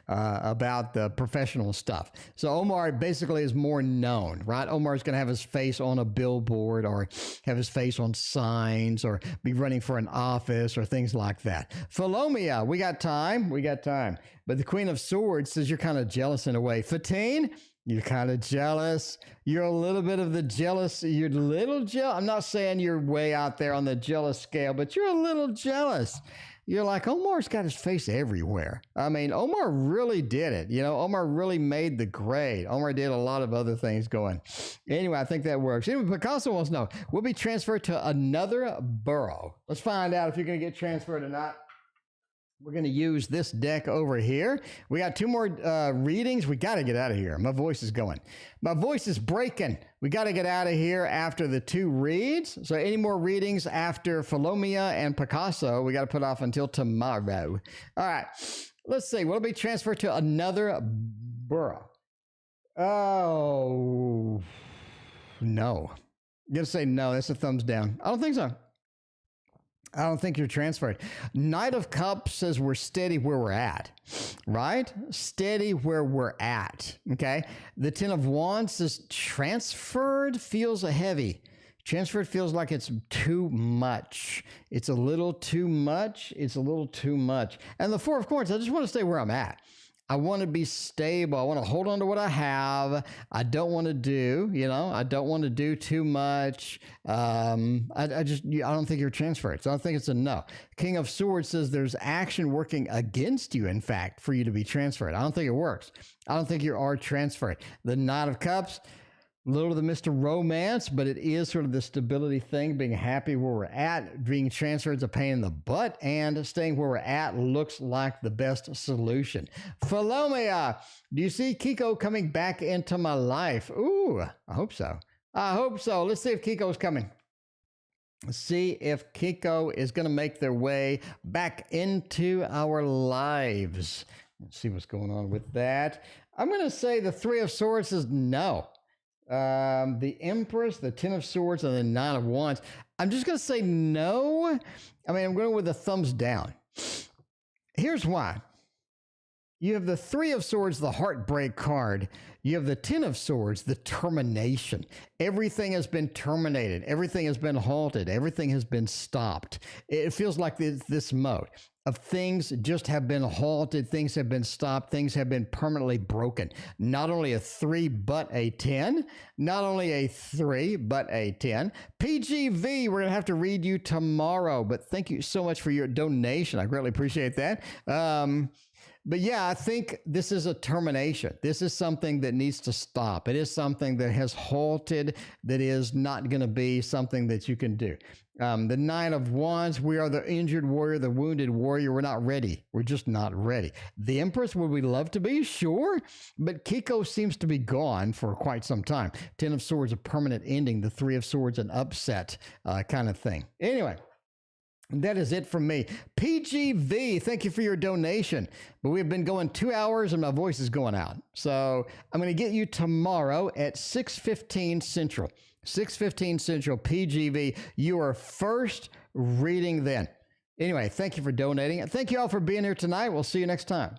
About the professional stuff. So Omar basically is more known, right? Omar is going to have his face on a billboard or have his face on signs or be running for an office or things like that. Philomia, we got time. But the Queen of Swords says you're kind of jealous in a way. Fatine, you're kind of jealous. You're a little bit of the jealous. You're a little jealous. I'm not saying you're way out there on the jealous scale, but you're a little jealous. You're like, Omar's got his face everywhere. I mean, Omar really did it. Omar really made the grade. Omar did a lot of other things going. Anyway, I think that works. Anyway, Picasso wants to know, will be transferred to another borough. Let's find out if you're going to get transferred or not. We're going to use this deck over here. We got two more readings. We got to get out of here. My voice is going. My voice is breaking. We got to get out of here after the two reads. So any more readings after Philomia and Picasso, we got to put off until tomorrow. All right. Let's see. Will it be transferred to another borough? Oh, no. I'm going to say no. That's a thumbs down. I don't think so. I don't think you're transferred. Knight of Cups says we're steady where we're at, right? Steady where we're at, okay? The Ten of Wands says transferred feels heavy. Transferred feels like it's too much. It's a little too much. It's a little too much. And the Four of Coins, I just want to stay where I'm at. I want to be stable. I want to hold on to what I have. I don't want to do, I don't want to do too much. I don't think you're transferred. So I think it's a no. King of Swords says there's action working against you, in fact, for you to be transferred. I don't think it works. I don't think you are transferred. The Knight of Cups, little of the Mr. Romance, but it is sort of the stability thing, being happy where we're at. Being transferred is a pain in the butt, and staying where we're at looks like the best solution. Philomia, do you see Kiko coming back into my life? Ooh, I hope so. Let's see if Kiko's coming. Let's see if Kiko is going to make their way back into our lives. Let's see what's going on with that. I'm going to say the Three of Swords is no. The Empress, the Ten of Swords, and the Nine of Wands. I'm just going to say no. I mean, I'm going with a thumbs down. Here's why. You have the Three of Swords, the heartbreak card. You have the Ten of Swords, the termination. Everything has been terminated. Everything has been halted. Everything has been stopped. It feels like this mode of things just have been halted. Things have been stopped. Things have been permanently broken. Not only a 3, but a 10. Not only a 3, but a 10. PGV, we're going to have to read you tomorrow, but thank you so much for your donation. I greatly appreciate that. But yeah, I think this is a termination. This is something that needs to stop. It is something that has halted, that is not going to be something that you can do. The Nine of Wands, we are the injured warrior, the wounded warrior. We're not ready. We're just not ready. The Empress, would we love to be? Sure. But Kiko seems to be gone for quite some time. Ten of Swords, a permanent ending. The Three of Swords, an upset kind of thing. Anyway. That is it from me. PGV, thank you for your donation. But we've been going 2 hours and my voice is going out. So I'm going to get you tomorrow at 6:15 Central. 6:15 Central, PGV. Your first reading then. Anyway, thank you for donating. Thank you all for being here tonight. We'll see you next time.